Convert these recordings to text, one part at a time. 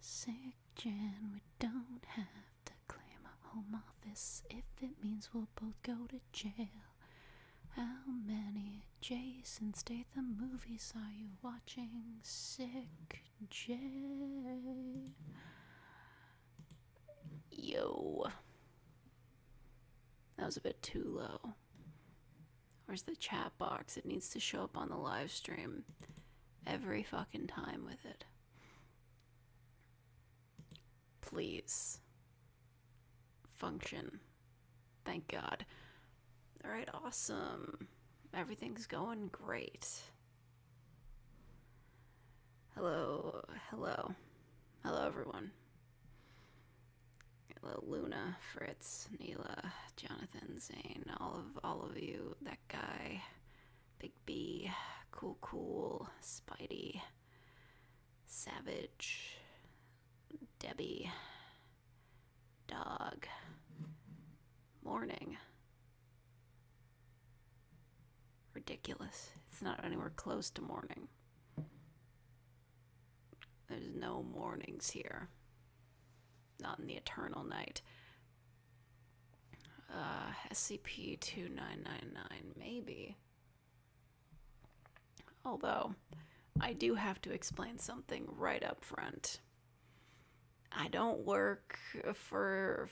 Sick Jan, we don't have to claim a home office if it means we'll both go to jail. How many Jason Statham movies are you watching, Sick J? Yo. That was a bit too low. Where's the chat box? It needs to show up on the live stream every fucking time with it. Please. Function. Thank God. Alright, awesome. Everything's going great. Hello, hello. Hello, everyone. Hello, Luna, Fritz, Neela, Jonathan, Zane, all of you, that guy, Big B, Cool, Spidey, Savage, Debbie, Dog, Morning. Ridiculous. It's not anywhere close to morning. There's no mornings here. Not in the eternal night. SCP-2999, maybe. Although, I do have to explain something right up front. I don't work for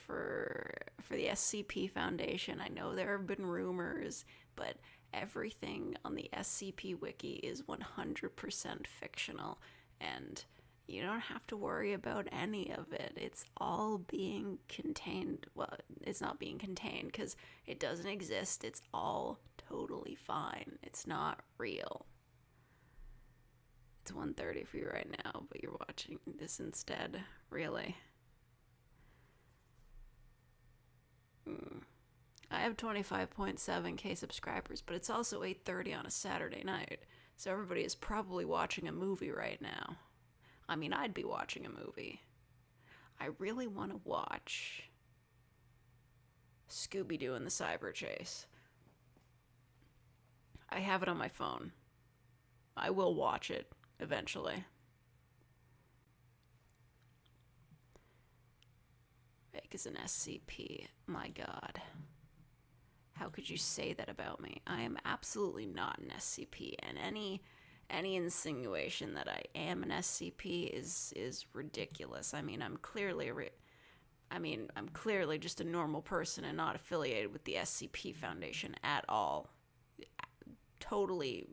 the SCP Foundation. I know there have been rumors, but everything on the SCP Wiki is 100% fictional, and you don't have to worry about any of it. It's all being contained. Well, it's not being contained because it doesn't exist. It's all totally fine. It's not real. It's 1:30 for you right now, but you're watching this instead. Really? I have 25.7k subscribers, but it's also 8:30 on a Saturday night, so everybody is probably watching a movie right now. I mean, I'd be watching a movie. I really want to watch Scooby-Doo and the Cyber Chase. I have it on my phone. I will watch it eventually. Fake is an SCP. My God. How could you say that about me? I am absolutely not an SCP, and any insinuation that I am an SCP is ridiculous. I mean, I'm clearly just a normal person and not affiliated with the SCP Foundation at all. Totally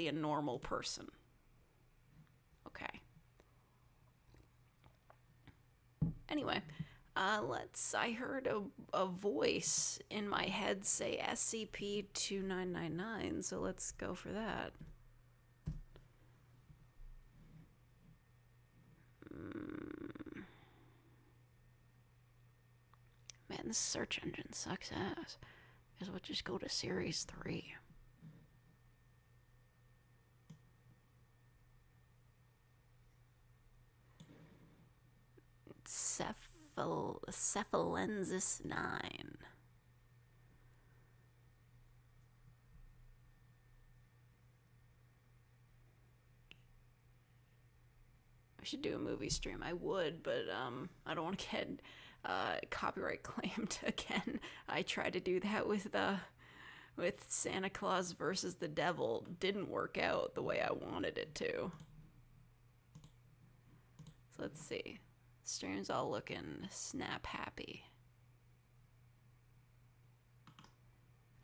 a normal person. Okay. Anyway, I heard a voice in my head say SCP-2999, so let's go for that. Man, this search engine sucks ass. Guess we'll just go to Series 3. Cephalensis 9. I should do a movie stream. I would, but I don't want to get copyright claimed again. I tried to do that with Santa Claus versus the Devil. Didn't work out the way I wanted it to. So let's see. Stream's all looking snap happy.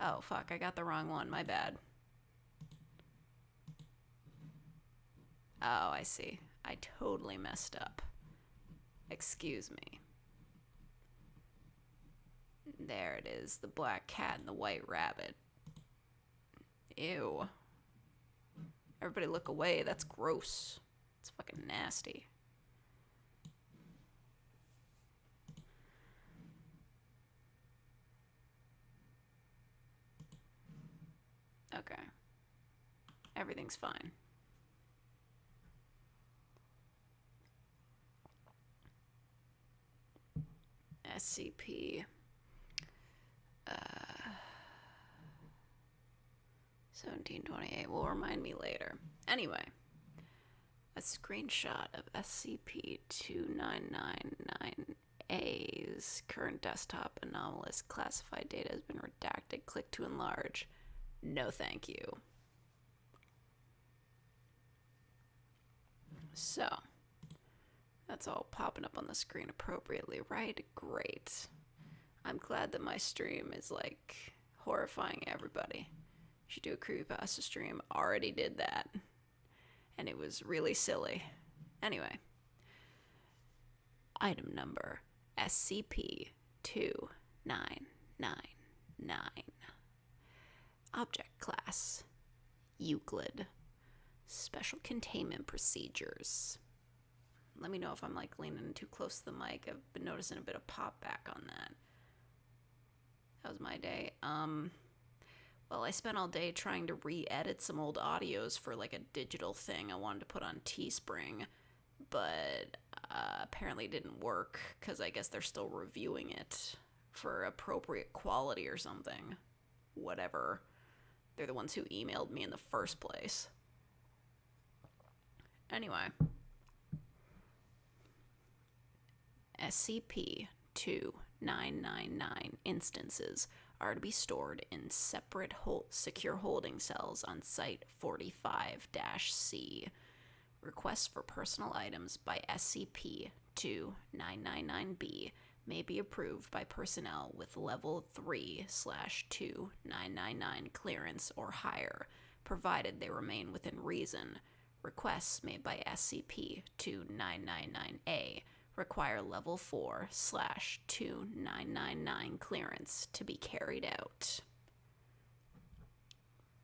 Oh, fuck, I got the wrong one. My bad. Oh, I see. I totally messed up. Excuse me. There it is. The black cat and the white rabbit. Ew. Everybody look away. That's gross. It's fucking nasty. Okay. Everything's fine. SCP 1728 will remind me later. Anyway, screenshot of SCP-2999A's current desktop anomalous classified data has been redacted. Click to enlarge. No thank you. So, that's all popping up on the screen appropriately, right? Great. I'm glad that my stream is, like, horrifying everybody. Should do a creepypasta stream. Already did that. And it was really silly. Anyway. Item number SCP-2999. Object class Euclid. Special containment procedures. Let me know if I'm like leaning too close to the mic. I've been noticing a bit of pop back on that. That was my day. Well, I spent all day trying to re-edit some old audios for like a digital thing I wanted to put on Teespring, but apparently it didn't work because I guess they're still reviewing it for appropriate quality or something. Whatever. They're the ones who emailed me in the first place. Anyway. SCP-2999 instances are to be stored in separate secure holding cells on Site-45-C. Requests for personal items by SCP-2999-B may be approved by personnel with Level 3/2999 clearance or higher, provided they remain within reason. Requests made by SCP-2999-A require Level 4/2999 clearance to be carried out.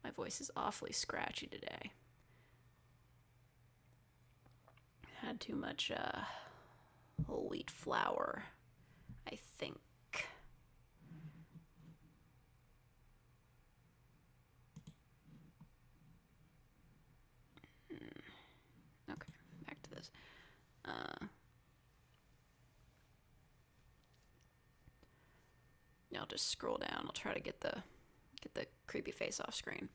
My voice is awfully scratchy today. Had too much whole wheat flour, I think. Okay, back to this. I'll just scroll down. I'll try to get the creepy face off screen.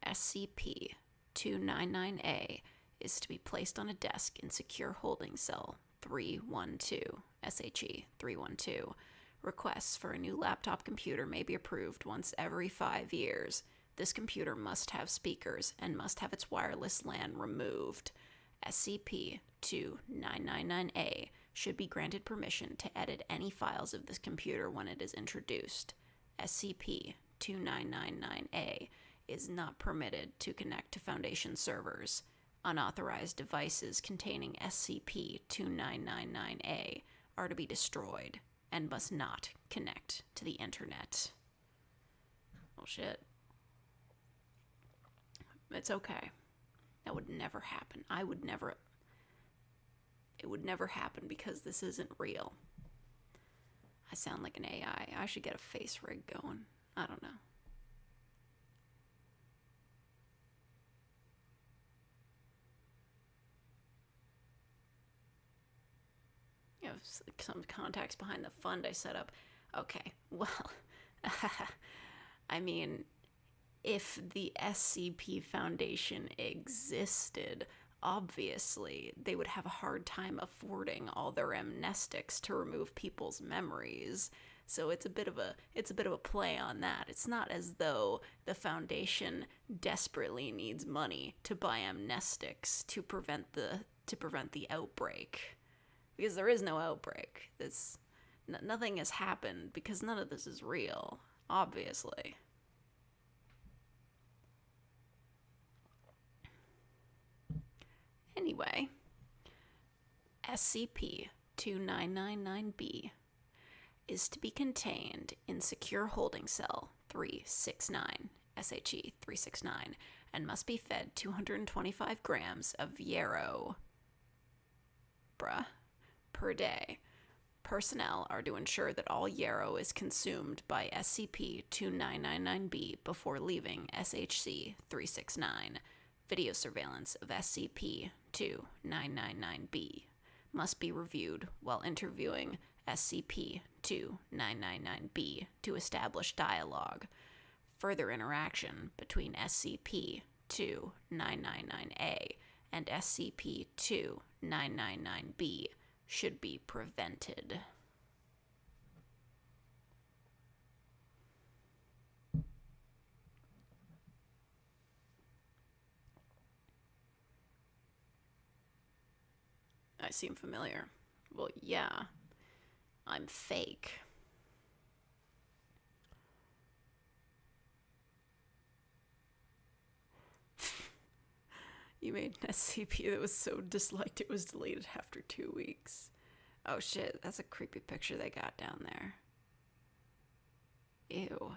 SCP-299-A is to be placed on a desk in secure holding cell 312, SHE 312. Requests for a new laptop computer may be approved once every 5 years. This computer must have speakers and must have its wireless LAN removed. SCP-2999-A should be granted permission to edit any files of this computer when it is introduced. SCP-2999-A is not permitted to connect to Foundation servers. Unauthorized devices containing SCP-2999-A are to be destroyed and must not connect to the internet. Oh shit. It's okay. That would never happen. It would never happen because this isn't real. I sound like an AI. I should get a face rig going. I don't know. You have some contacts behind the fund I set up. Okay, well, I mean, if the SCP Foundation existed, obviously they would have a hard time affording all their amnestics to remove people's memories. So it's a bit of a play on that. It's not as though the Foundation desperately needs money to buy amnestics to prevent the outbreak, because there is no outbreak. Nothing has happened because none of this is real, obviously. Anyway, SCP-2999-B is to be contained in Secure Holding Cell 369, SHE 369, and must be fed 225 grams of yarrow per day. Personnel are to ensure that all yarrow is consumed by SCP-2999-B before leaving SHC 369. Video surveillance of SCP-2999-B must be reviewed while interviewing SCP-2999-B to establish dialogue. Further interaction between SCP-2999-A and SCP-2999-B should be prevented. I seem familiar. Well, yeah. I'm fake. You made an SCP that was so disliked it was deleted after 2 weeks. Oh shit, that's a creepy picture they got down there. Ew.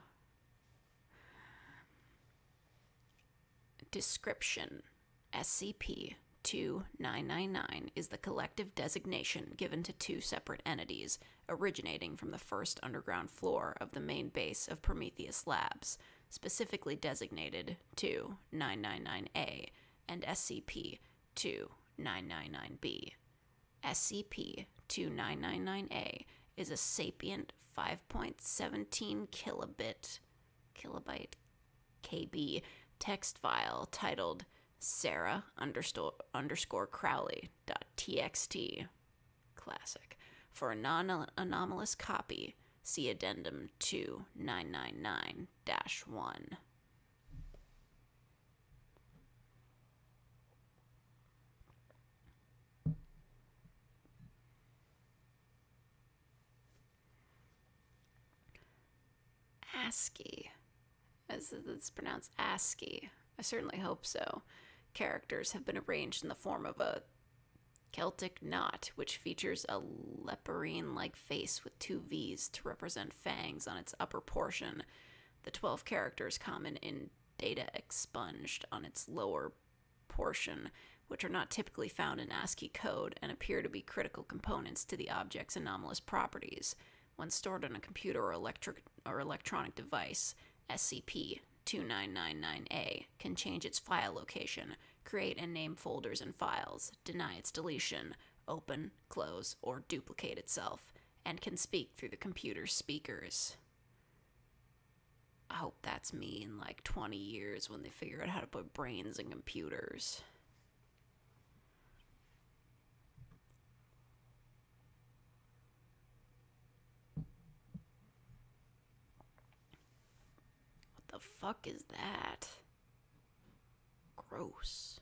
Description: SCP-2999 is the collective designation given to 2 separate entities originating from the first underground floor of the main base of Prometheus Labs, specifically designated to 999A and SCP-2999-B. SCP-2999-A is a sapient 5.17 kilobyte KB text file titled Sarah_Crowley.txt. Classic. For a non-anomalous copy, see Addendum 2999-1. ASCII. As it's pronounced ASCII. I certainly hope so. Characters have been arranged in the form of a Celtic knot, which features a leporine-like face with 2 V's to represent fangs on its upper portion. The 12 characters common in data expunged on its lower portion, which are not typically found in ASCII code and appear to be critical components to the object's anomalous properties. When stored on a computer or electronic device, SCP-2999-A can change its file location, create and name folders and files, deny its deletion, open, close, or duplicate itself, and can speak through the computer's speakers. I hope that's me in like 20 years when they figure out how to put brains in computers. The fuck is that? Gross.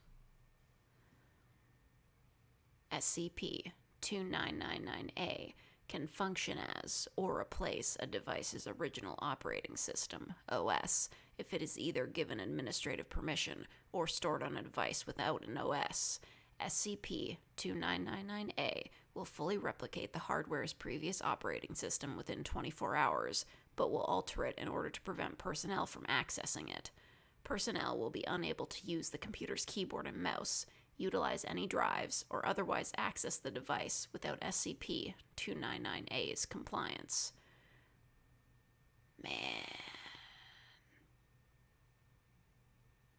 SCP-2999-A can function as or replace a device's original operating system, OS, if it is either given administrative permission or stored on a device without an OS. SCP-2999-A will fully replicate the hardware's previous operating system within 24 hours, but will alter it in order to prevent personnel from accessing it. Personnel will be unable to use the computer's keyboard and mouse, utilize any drives, or otherwise access the device without SCP-299-A's compliance. Man.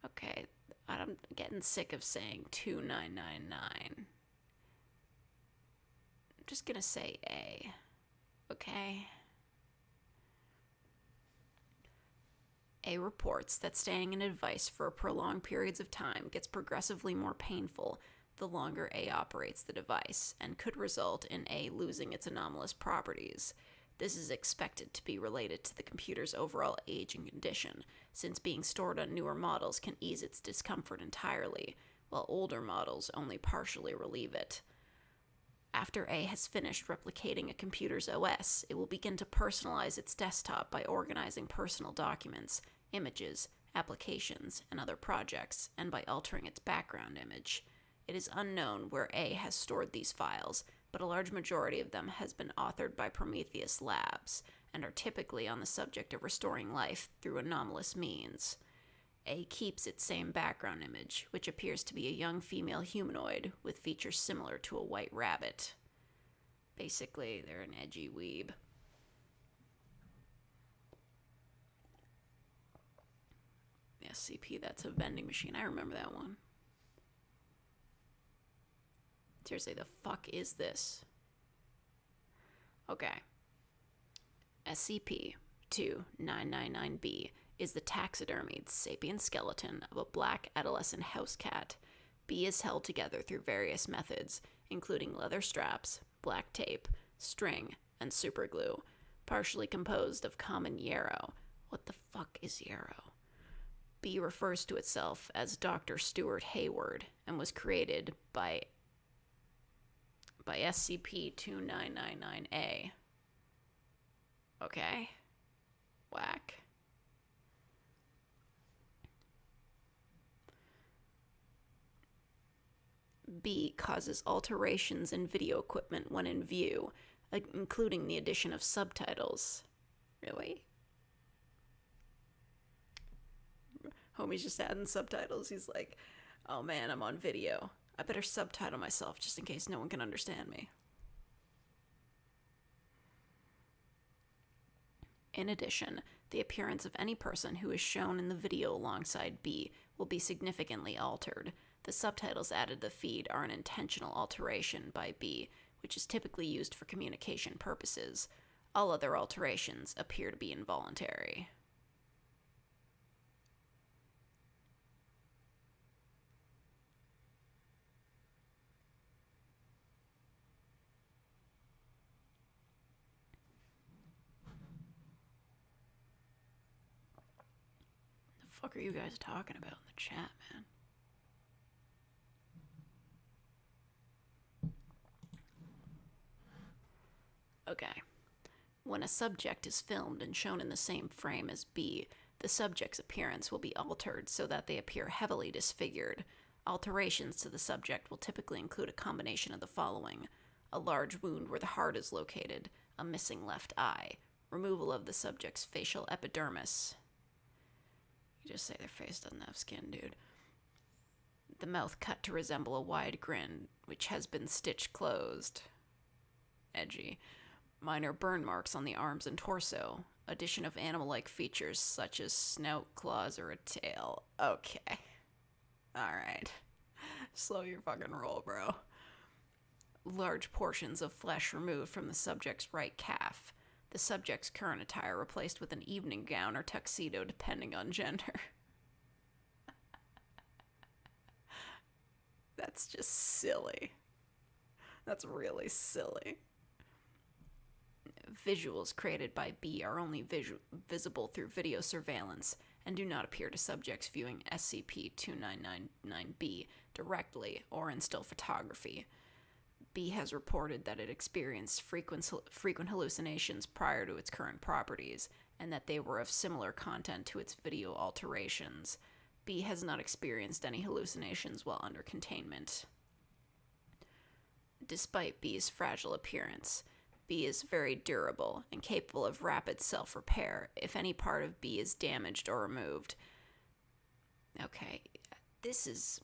Okay, I'm getting sick of saying 2999. I'm just gonna say A. Okay? A reports that staying in a device for prolonged periods of time gets progressively more painful the longer A operates the device, and could result in A losing its anomalous properties. This is expected to be related to the computer's overall age and condition, since being stored on newer models can ease its discomfort entirely, while older models only partially relieve it. After A has finished replicating a computer's OS, it will begin to personalize its desktop by organizing personal documents, images, applications, and other projects, and by altering its background image. It is unknown where A has stored these files, but a large majority of them has been authored by Prometheus Labs, and are typically on the subject of restoring life through anomalous means. A keeps its same background image, which appears to be a young female humanoid with features similar to a white rabbit. Basically, they're an edgy weeb. SCP, that's a vending machine. I remember that one. Seriously, the fuck is this? Okay. SCP-2999-B is the taxidermied sapient skeleton of a black adolescent house cat. B is held together through various methods, including leather straps, black tape, string, and superglue, partially composed of common yarrow. What the fuck is yarrow? B refers to itself as Dr. Stuart Hayward and was created by SCP-2999-A. Okay. Whack. B causes alterations in video equipment when in view, including the addition of subtitles. Really? Homie's just adding subtitles. He's like, oh man, I'm on video. I better subtitle myself just in case no one can understand me. In addition, the appearance of any person who is shown in the video alongside B will be significantly altered. The subtitles added to the feed are an intentional alteration by B, which is typically used for communication purposes. All other alterations appear to be involuntary. The fuck are you guys talking about in the chat, man? Okay. When a subject is filmed and shown in the same frame as B, the subject's appearance will be altered so that they appear heavily disfigured. Alterations to the subject will typically include a combination of the following: a large wound where the heart is located, a missing left eye, removal of the subject's facial epidermis. You just say their face doesn't have skin, dude. The mouth cut to resemble a wide grin, which has been stitched closed. Edgy. Minor burn marks on the arms and torso. Addition of animal-like features such as snout, claws, or a tail. Okay. Alright. Slow your fucking roll, bro. Large portions of flesh removed from the subject's right calf. The subject's current attire replaced with an evening gown or tuxedo depending on gender. That's just silly. That's really silly. Visuals created by B are only visible through video surveillance and do not appear to subjects viewing SCP-2999-B directly or in still photography. B has reported that it experienced frequent hallucinations prior to its current properties, and that they were of similar content to its video alterations. B has not experienced any hallucinations while under containment. Despite B's fragile appearance, B is very durable and capable of rapid self-repair if any part of B is damaged or removed. Okay, this is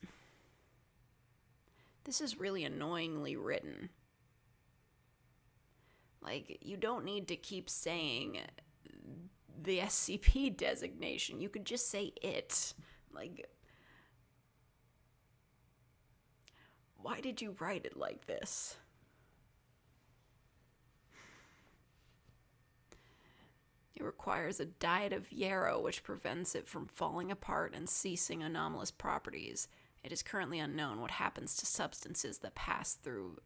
really annoyingly written. Like, you don't need to keep saying the SCP designation. You could just say it. Like, why did you write it like this? It requires a diet of yarrow, which prevents it from falling apart and ceasing anomalous properties. It is currently unknown what happens to substances that pass through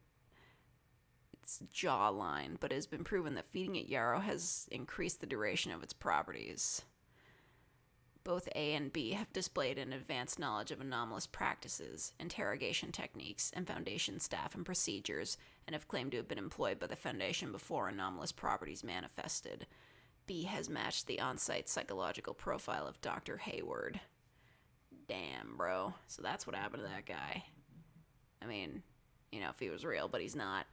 its jawline, but it has been proven that feeding it yarrow has increased the duration of its properties. Both A and B have displayed an advanced knowledge of anomalous practices, interrogation techniques, and Foundation staff and procedures, and have claimed to have been employed by the Foundation before anomalous properties manifested. B has matched the on-site psychological profile of Dr. Hayward. Damn, bro. So that's what happened to that guy. I mean, you know, if he was real, but he's not.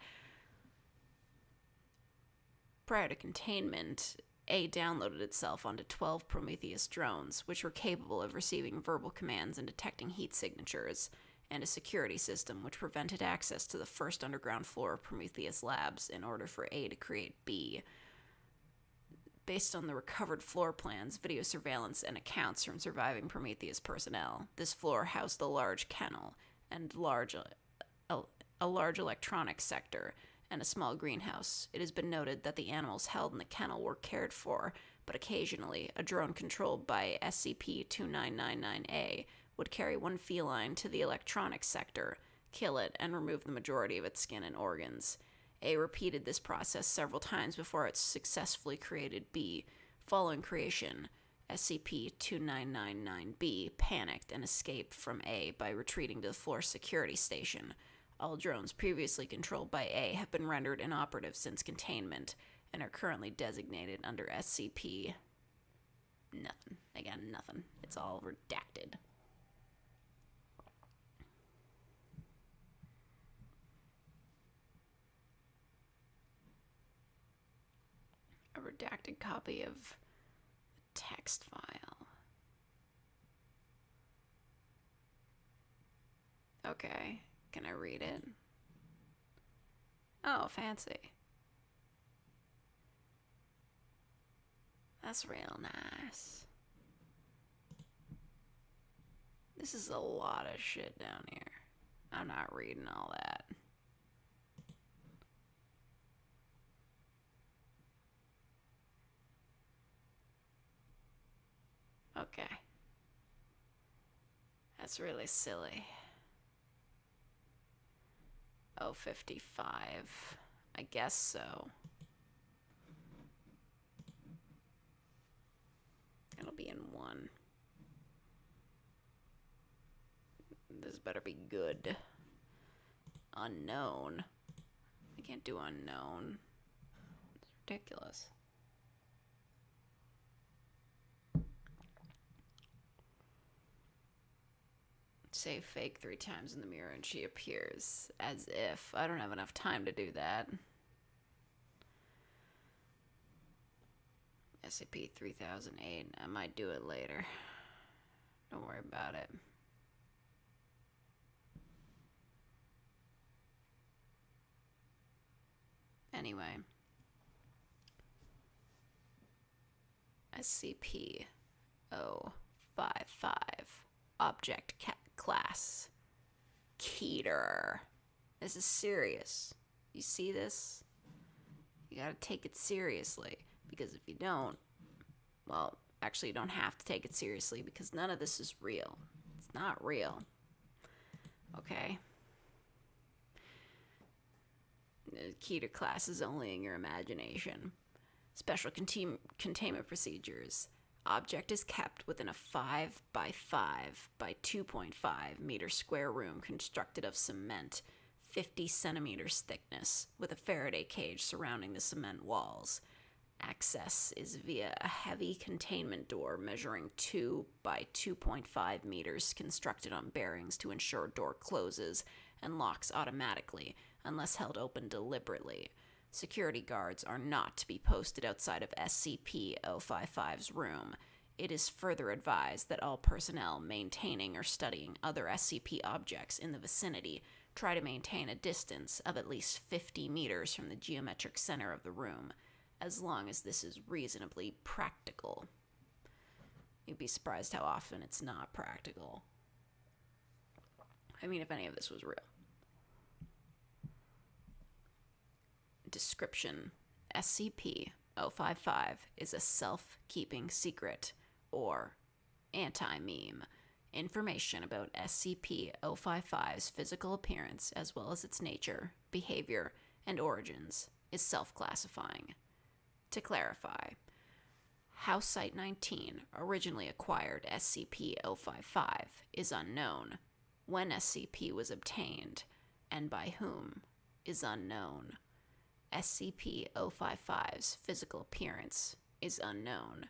Prior to containment, A downloaded itself onto 12 Prometheus drones, which were capable of receiving verbal commands and detecting heat signatures, and a security system which prevented access to the first underground floor of Prometheus Labs in order for A to create B. Based on the recovered floor plans, video surveillance, and accounts from surviving Prometheus personnel, this floor housed a large kennel and a large electronics sector and a small greenhouse. It has been noted that the animals held in the kennel were cared for, but occasionally a drone controlled by SCP-2999-A would carry one feline to the electronics sector, kill it, and remove the majority of its skin and organs. A repeated this process several times before it successfully created B. Following creation, SCP-2999-B panicked and escaped from A by retreating to the floor security station. All drones previously controlled by A have been rendered inoperative since containment and are currently designated under SCP. Nothing. Again, nothing. It's all redacted. A redacted copy of the text file. Okay, can I read it? Oh, fancy. That's real nice. This is a lot of shit down here. I'm not reading all that. Okay. That's really silly. 055. I guess so. It'll be in 1. This better be good. Unknown. I can't do unknown. It's ridiculous. Say fake 3 times in the mirror and she appears. As if. I don't have enough time to do that. SCP-3008. I might do it later. Don't worry about it. Anyway. SCP-055. Object class. Keter. This is serious. You see this? You gotta take it seriously. Because if you don't, well, actually you don't have to take it seriously because none of this is real. It's not real. Okay? The Keter class is only in your imagination. Special containment procedures. Object is kept within a 5 by 5 by 2.5 meter square room constructed of cement, 50 centimeters thickness, with a Faraday cage surrounding the cement walls. Access is via a heavy containment door measuring 2 by 2.5 meters constructed on bearings to ensure door closes and locks automatically unless held open deliberately. Security guards are not to be posted outside of SCP-055's room. It is further advised that all personnel maintaining or studying other SCP objects in the vicinity try to maintain a distance of at least 50 meters from the geometric center of the room, as long as this is reasonably practical. You'd be surprised how often it's not practical. I mean, if any of this was real. Description: SCP-055 is a self-keeping secret, or anti-meme. Information about SCP-055's physical appearance, as well as its nature, behavior, and origins, is self-classifying. To clarify, House Site-19 originally acquired SCP-055 is unknown. When SCP was obtained, and by whom, is unknown. SCP-055's physical appearance is unknown.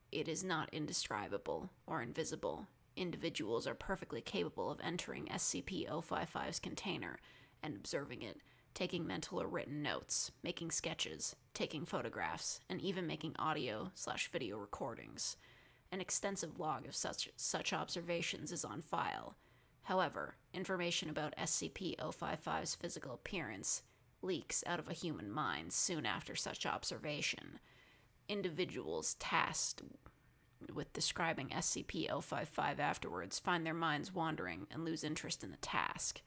It is not indescribable or invisible. Individuals are perfectly capable of entering SCP-055's container and observing it, taking mental or written notes, making sketches, taking photographs, and even making audio/video recordings. An extensive log of such observations is on file. However, information about SCP-055's physical appearance leaks out of a human mind soon after such observation. Individuals tasked with describing SCP-055 afterwards find their minds wandering and lose interest in the task.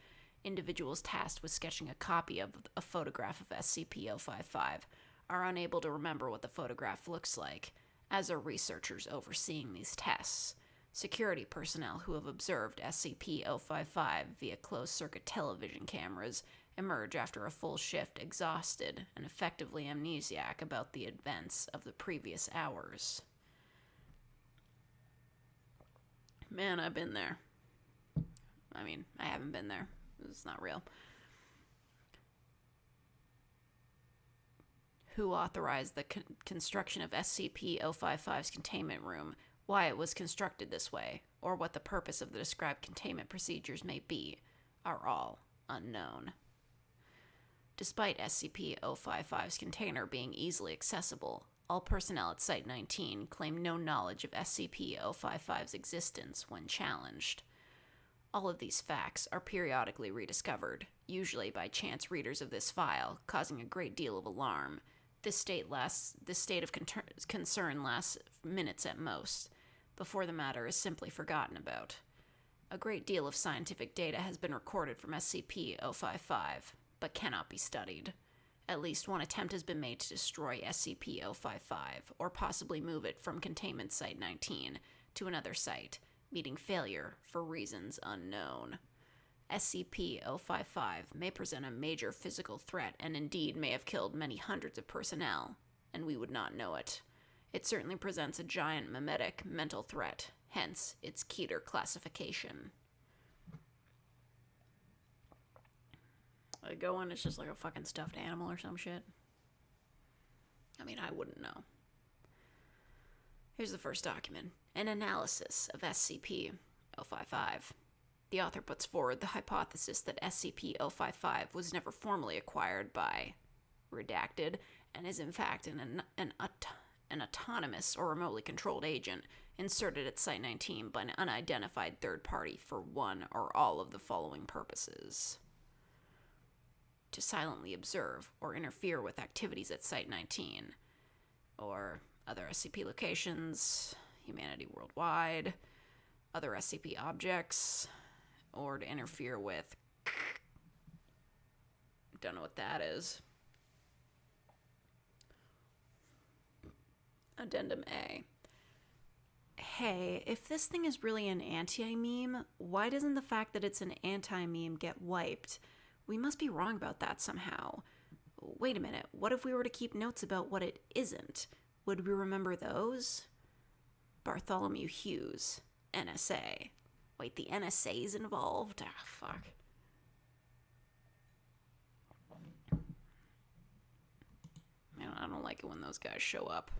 Individuals tasked with sketching a copy of a photograph of SCP-055 are unable to remember what the photograph looks like, as are researchers overseeing these tests. Security personnel who have observed SCP-055 via closed-circuit television cameras emerge after a full shift exhausted and effectively amnesiac about the events of the previous hours. Man, I've been there. I mean, I haven't been there. It's not real. Who authorized the construction of SCP-055's containment room, why it was constructed this way, or what the purpose of the described containment procedures may be, are all unknown. Despite SCP-055's container being easily accessible, all personnel at Site-19 claim no knowledge of SCP-055's existence when challenged. All of these facts are periodically rediscovered, usually by chance readers of this file, causing a great deal of alarm. This state of concern lasts minutes at most, before the matter is simply forgotten about. A great deal of scientific data has been recorded from SCP-055, but cannot be studied. At least one attempt has been made to destroy SCP-055, or possibly move it from Containment Site-19 to another site, meeting failure for reasons unknown. SCP-055 may present a major physical threat and indeed may have killed many hundreds of personnel, and we would not know it. It certainly presents a giant mimetic mental threat, hence its Keter classification. I go on, it's just like a fucking stuffed animal or some shit. I mean, I wouldn't know. Here's the first document. An analysis of SCP-055. The author puts forward the hypothesis that SCP-055 was never formally acquired by redacted and is in fact an autonomous or remotely controlled agent inserted at Site-19 by an unidentified third party for one or all of the following purposes. To silently observe or interfere with activities at Site-19, or other SCP locations, humanity worldwide, other SCP objects, or to interfere with... Don't know what that is. Addendum A. Hey, if this thing is really an anti-meme, why doesn't the fact that it's an anti-meme get wiped? We must be wrong about that somehow. Wait a minute, what if we were to keep notes about what it isn't? Would we remember those? Bartholomew Hughes, NSA. Wait, the NSA's involved? Ah, fuck. Man, I don't like it when those guys show up.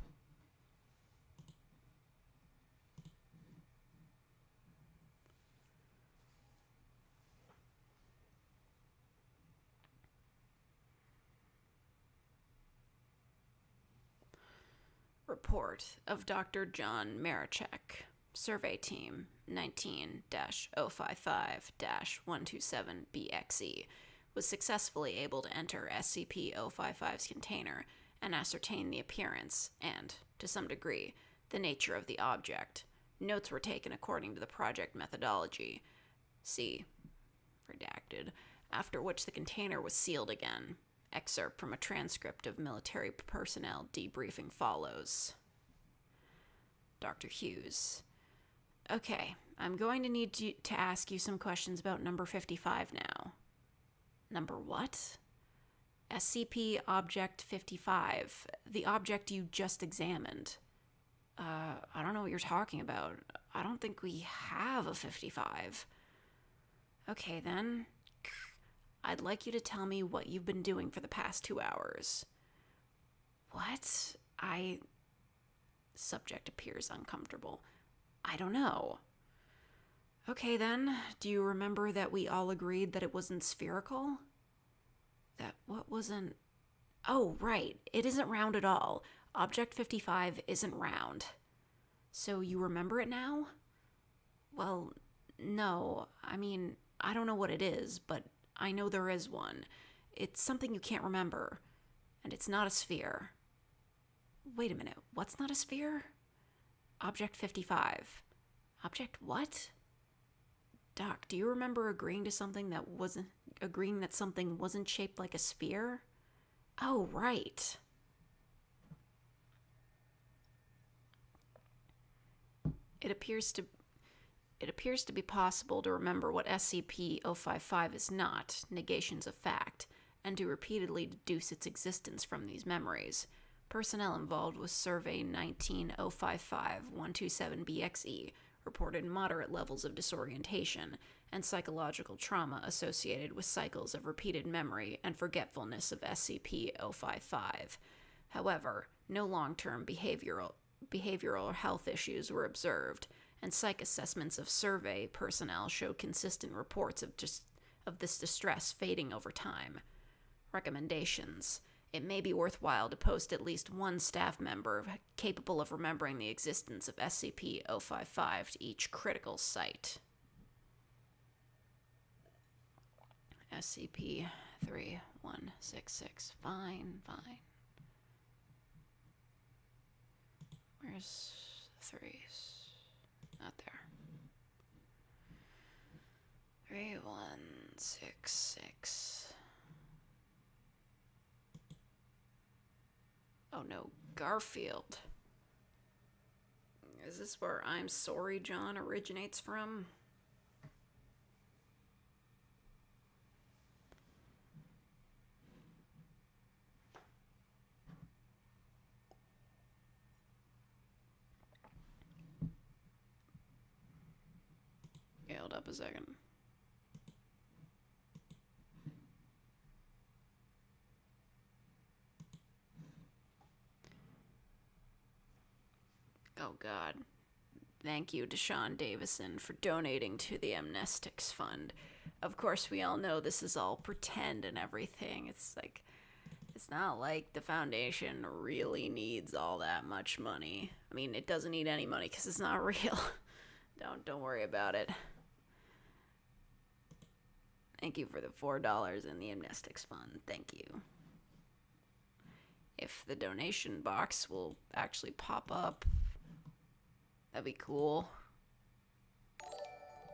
Report of Dr. John Marichek, Survey Team 19-055-127BXE, was successfully able to enter SCP-055's container and ascertain the appearance and, to some degree, the nature of the object. Notes were taken according to the project methodology. See, redacted, after which the container was sealed again. Excerpt from a transcript of military personnel debriefing follows. Dr. Hughes. Okay, I'm going to need to ask you some questions about number 55 now. Number what? SCP Object 55, the object you just examined. I don't know what you're talking about. I don't think we have a 55. Okay, then. I'd like you to tell me what you've been doing for the past 2 hours. What? Subject appears uncomfortable. I don't know. Okay, then. Do you remember that we all agreed that it wasn't spherical? That what wasn't... Oh, right. It isn't round at all. Object 55 isn't round. So you remember it now? Well, no. I mean, I don't know what it is, but I know there is one. It's something you can't remember. And it's not a sphere. Wait a minute. What's not a sphere? Object 55. Object what? Doc, do you remember agreeing that something wasn't shaped like a sphere? Oh, right. It appears to It appears to be possible to remember what SCP-055 is not, negations of fact, and to repeatedly deduce its existence from these memories. Personnel involved with Survey 19-055-127-BXE reported moderate levels of disorientation and psychological trauma associated with cycles of repeated memory and forgetfulness of SCP-055. However, no long-term behavioral health issues were observed, and psych assessments of survey personnel showed consistent reports of this distress fading over time. Recommendations. It may be worthwhile to post at least one staff member capable of remembering the existence of SCP-055 to each critical site. SCP-3166. Fine. Where's the threes? Not there. 3166. Oh no, Garfield. Is this where I'm Sorry John originates from? Yeah, hold up a second. Oh God. Thank you, Deshaun Davison, for donating to the Amnestics Fund. Of course, we all know this is all pretend and everything. It's not like the Foundation really needs all that much money. I mean, it doesn't need any money because it's not real. Don't worry about it. Thank you for the $4 in the Amnestics Fund. Thank you. If the donation box will actually pop up, that'd be cool.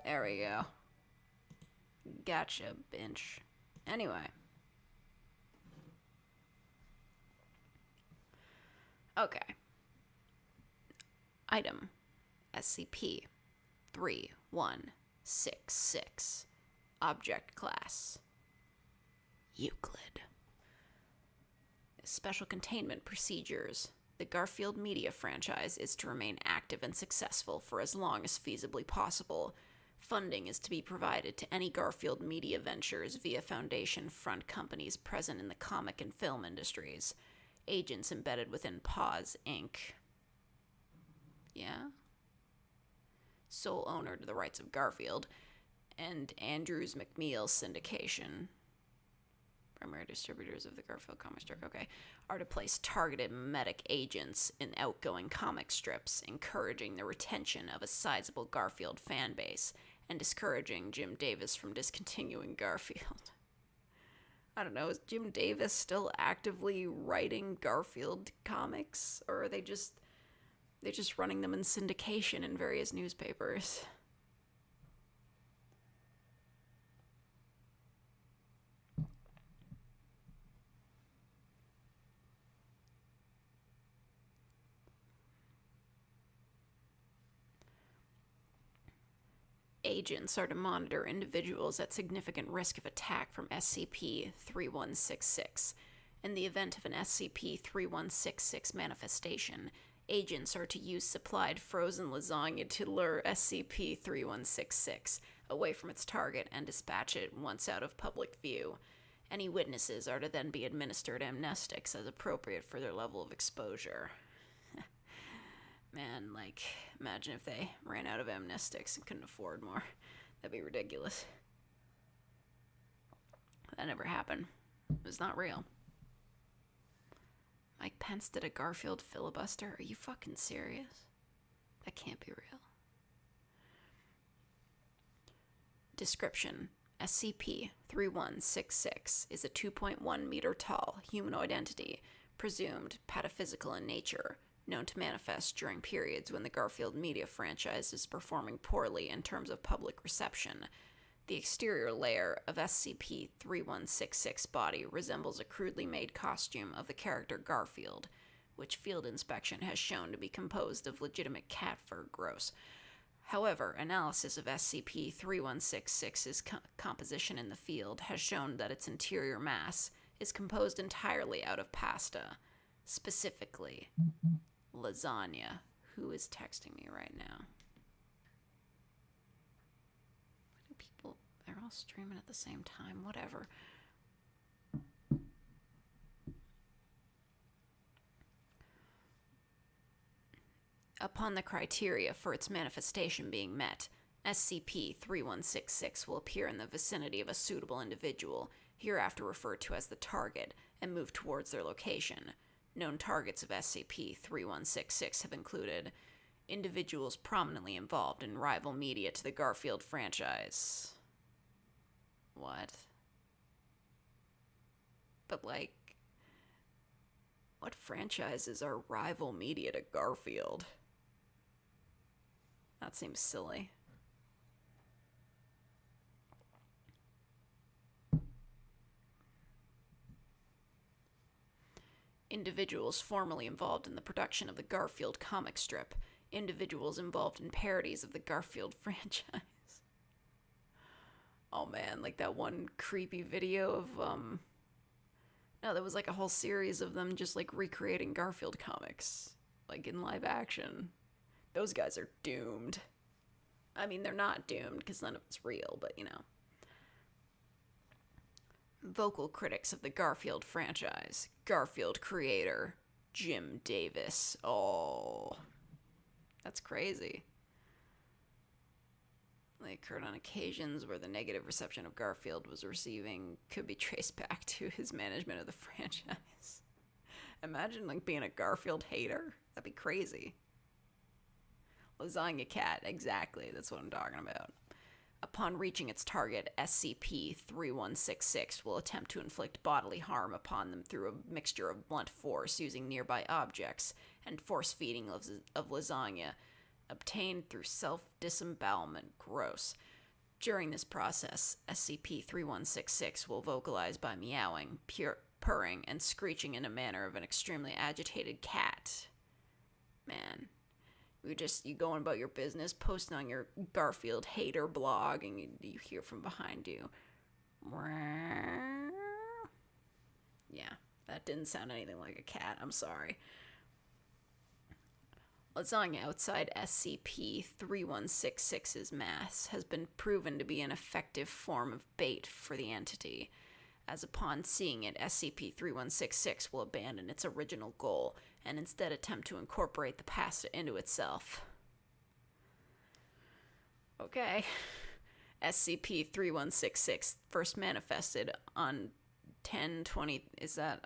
There we go. Gotcha, bench. Anyway. Okay. Item. SCP-3166. Object class. Euclid. Special containment procedures. The Garfield media franchise is to remain active and successful for as long as feasibly possible. Funding is to be provided to any Garfield media ventures via Foundation front companies present in the comic and film industries. Agents embedded within Paws, Inc. Yeah? Sole owner to the rights of Garfield. And Andrews McMeel syndication. Primary distributors of the Garfield comic strip, okay, are to place targeted memetic agents in outgoing comic strips, encouraging the retention of a sizable Garfield fan base and discouraging Jim Davis from discontinuing Garfield. I don't know, is Jim Davis still actively writing Garfield comics, or are they just running them in syndication in various newspapers? Agents are to monitor individuals at significant risk of attack from SCP-3166. In the event of an SCP-3166 manifestation, agents are to use supplied frozen lasagna to lure SCP-3166 away from its target and dispatch it once out of public view. Any witnesses are to then be administered amnestics as appropriate for their level of exposure. Man, imagine if they ran out of amnestics and couldn't afford more. That'd be ridiculous. That never happened. It was not real. Mike Pence did a Garfield filibuster? Are you fucking serious? That can't be real. Description. SCP-3166 is a 2.1 meter tall humanoid entity, presumed pataphysical in nature, known to manifest during periods when the Garfield media franchise is performing poorly in terms of public reception. The exterior layer of SCP-3166 body resembles a crudely made costume of the character Garfield, which field inspection has shown to be composed of legitimate cat fur. Gross. However, analysis of SCP-3166's composition in the field has shown that its interior mass is composed entirely out of pasta, specifically lasagna. Who is texting me right now? Why do people... They're all streaming at the same time. Whatever. Upon the criteria for its manifestation being met, SCP-3166 will appear in the vicinity of a suitable individual, hereafter referred to as the target, and move towards their location. Known targets of SCP-3166 have included individuals prominently involved in rival media to the Garfield franchise. What? But, like, what franchises are rival media to Garfield? That seems silly. Individuals formerly involved in the production of the Garfield comic strip. Individuals involved in parodies of the Garfield franchise. Oh man, like that one creepy video of, no, there was like a whole series of them just like recreating Garfield comics, like in live action. Those guys are doomed. I mean, they're not doomed because none of it's real, but you know. Vocal critics of the Garfield franchise. Garfield creator, Jim Davis. Oh, that's crazy. They occurred on occasions where the negative reception of Garfield was receiving could be traced back to his management of the franchise. Imagine, like, being a Garfield hater. That'd be crazy. Lasagna cat, exactly. That's what I'm talking about. Upon reaching its target, SCP-3166 will attempt to inflict bodily harm upon them through a mixture of blunt force using nearby objects and force feeding of lasagna obtained through self-disembowelment. Gross. During this process, SCP-3166 will vocalize by meowing, purring, and screeching in a manner of an extremely agitated cat. Man. You going about your business, posting on your Garfield hater blog, and you hear from behind you. Yeah, that didn't sound anything like a cat. I'm sorry. Lasagna outside SCP-3166's mass has been proven to be an effective form of bait for the entity, as upon seeing it, SCP-3166 will abandon its original goal and instead attempt to incorporate the pasta into itself. Okay. SCP-3166 first manifested on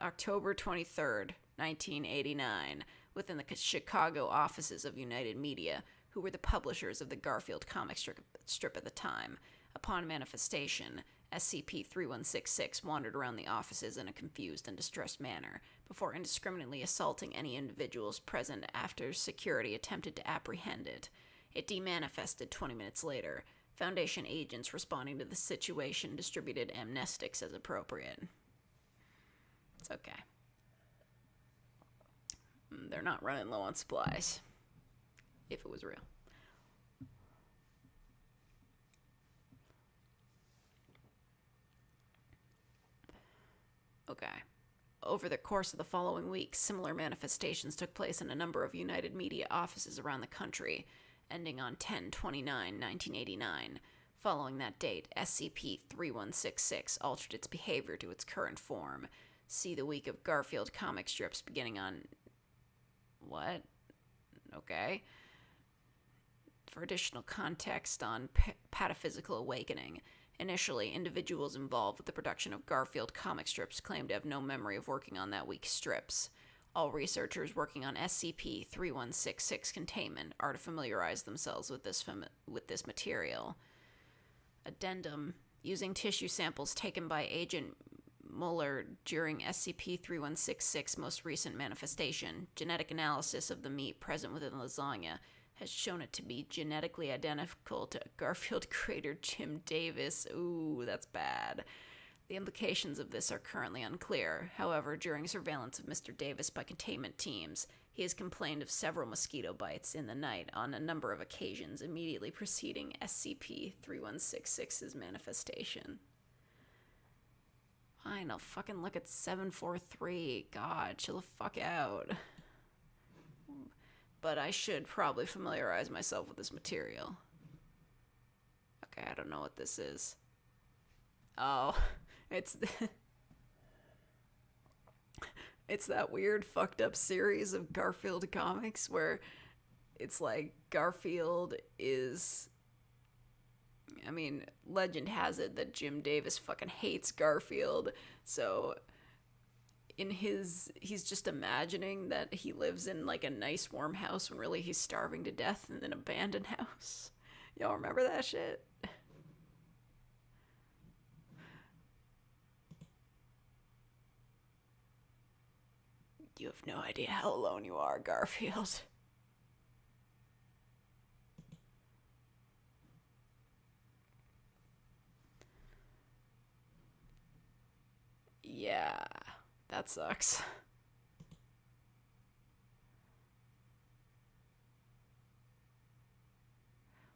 October 23rd, 1989, within the Chicago offices of United Media, who were the publishers of the Garfield comic strip at the time. Upon manifestation, SCP-3166 wandered around the offices in a confused and distressed manner, before indiscriminately assaulting any individuals present after security attempted to apprehend it. It demanifested 20 minutes later. Foundation agents responding to the situation distributed amnestics as appropriate. It's okay. They're not running low on supplies. If it was real. Okay. Over the course of the following weeks, similar manifestations took place in a number of United Media offices around the country, ending on 10/29/1989. Following that date, SCP-3166 altered its behavior to its current form. See the week of Garfield comic strips beginning on... What? Okay. For additional context on pataphysical awakening, initially, individuals involved with the production of Garfield comic strips claimed to have no memory of working on that week's strips. All researchers working on SCP-3166 Containment are to familiarize themselves with this material. Addendum. Using tissue samples taken by Agent Mueller during SCP-3166's most recent manifestation, genetic analysis of the meat present within lasagna has shown it to be genetically identical to Garfield creator Jim Davis. Ooh, that's bad. The implications of this are currently unclear. However, during surveillance of Mr. Davis by containment teams, He has complained of several mosquito bites in the night on a number of occasions immediately preceding SCP-3166's manifestation. Fine, I'll fucking look at 743. God, chill the fuck out. But I should probably familiarize myself with this material. Okay, I don't know what this is. Oh, it's it's that weird fucked up series of Garfield comics where it's like Garfield is... I mean, legend has it that Jim Davis fucking hates Garfield, so he's just imagining that he lives in like a nice warm house when really he's starving to death in an abandoned house. Y'all remember that shit? You have no idea how alone you are, Garfield. Yeah, that sucks.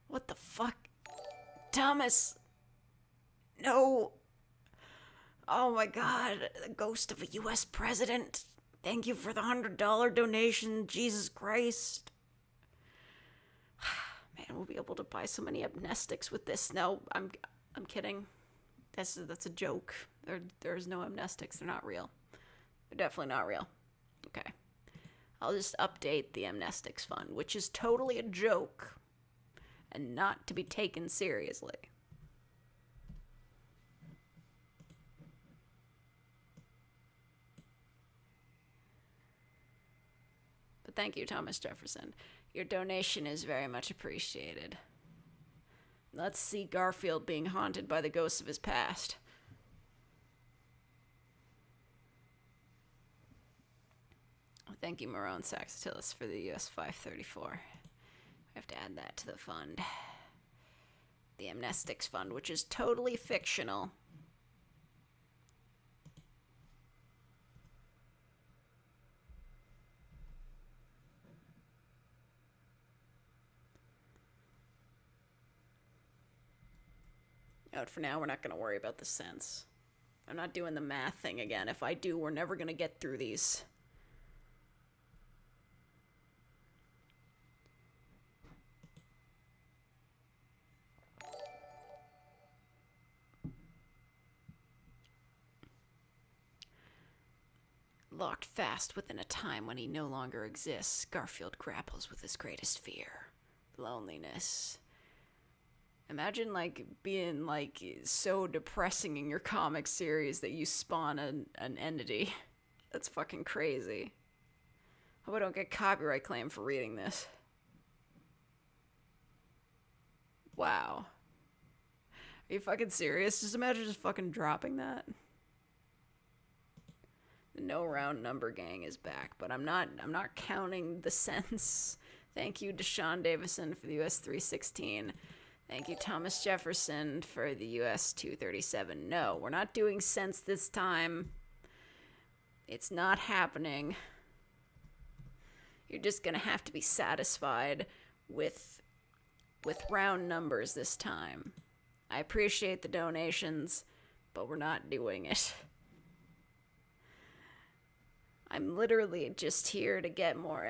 What the fuck? Thomas! No! Oh my god, the ghost of a US president. Thank you for the $100 donation, Jesus Christ. Man, we'll be able to buy so many amnestics with this. No, I'm kidding. That's a joke. There's no amnestics. They're not real. They're definitely not real. Okay. I'll just update the amnestics fund, which is totally a joke and not to be taken seriously. But thank you, Thomas Jefferson. Your donation is very much appreciated. Let's see Garfield being haunted by the ghosts of his past. Thank you, Marone Saxatilis, for the US 534. I have to add that to the fund. The Amnestics Fund, which is totally fictional. Out for now, we're not going to worry about the cents. I'm not doing the math thing again. If I do, we're never going to get through these. Locked fast within a time when he no longer exists, Garfield grapples with his greatest fear: loneliness. Imagine, like, being, like, so depressing in your comic series that you spawn an entity. That's fucking crazy. Hope I don't get copyright claim for reading this. Wow. Are you fucking serious? Just imagine just fucking dropping that. The No Round Number Gang is back, but I'm not counting the cents. Thank you, Deshaun Davison, for the US 316. Thank you, Thomas Jefferson, for the US 237. No, we're not doing cents this time. It's not happening. You're just gonna have to be satisfied with round numbers this time. I appreciate the donations, but we're not doing it. I'm literally just here to get more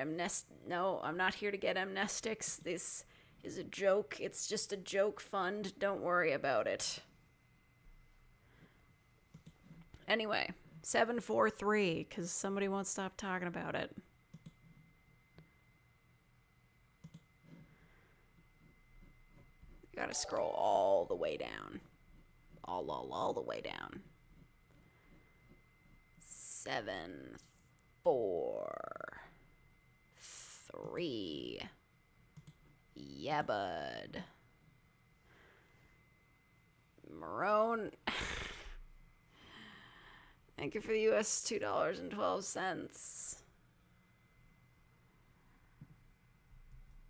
No, I'm not here to get amnestics. This is a joke. It's just a joke fund. Don't worry about it. Anyway, 743, because somebody won't stop talking about it. You gotta scroll all the way down. All the way down. 7, 4, 3. Yeah, bud. Marone. Thank you for the US $2.12.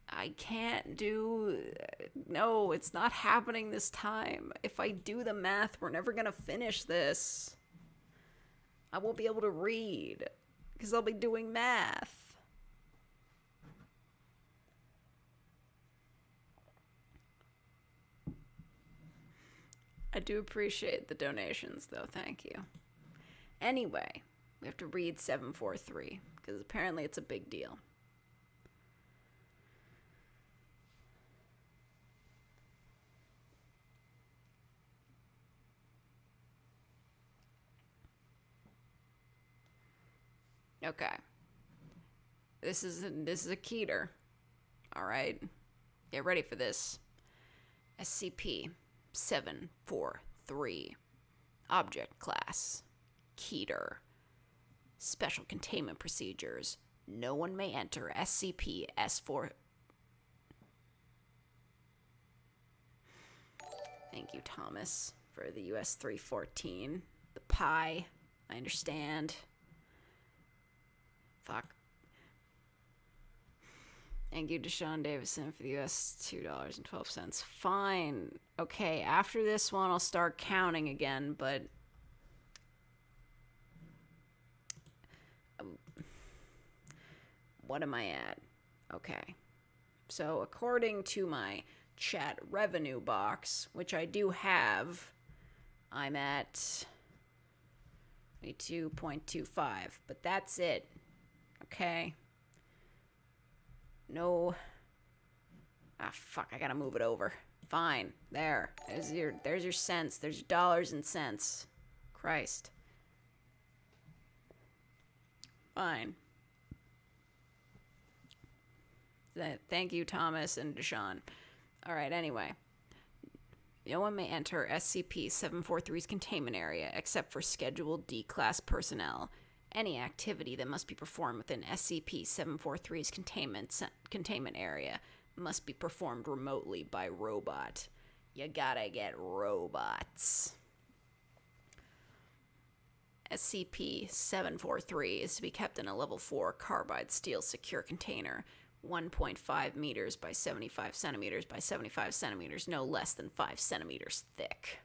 I can't do... No, it's not happening this time. If I do the math, we're never gonna finish this. I won't be able to read, because I'll be doing math. I do appreciate the donations, though. Thank you. Anyway, we have to read 743, because apparently it's a big deal. Okay. This is a Keter. All right. Get ready for this. SCP-743. Object class. Keter. Special containment procedures. No one may enter SCP-S4. Thank you, Thomas, for the US 314. The pie. I understand. Fuck. Thank you, Deshaun Davison, for the US $2.12. Fine. Okay, after this one, I'll start counting again, but... what am I at? Okay. So, according to my chat revenue box, which I do have, I'm at 22.25, but that's it. Okay. No. Ah, fuck, I gotta move it over. Fine. There. There's your cents. There's your dollars and cents. Christ. Fine. Thank you, Thomas and Deshaun. Alright, anyway. No one may enter SCP-743's containment area except for scheduled D-Class personnel. Any activity that must be performed within SCP-743's containment area must be performed remotely by robot. You gotta get robots. SCP-743 is to be kept in a level 4 carbide steel secure container, 1.5 meters by 75 centimeters by 75 centimeters, no less than 5 centimeters thick.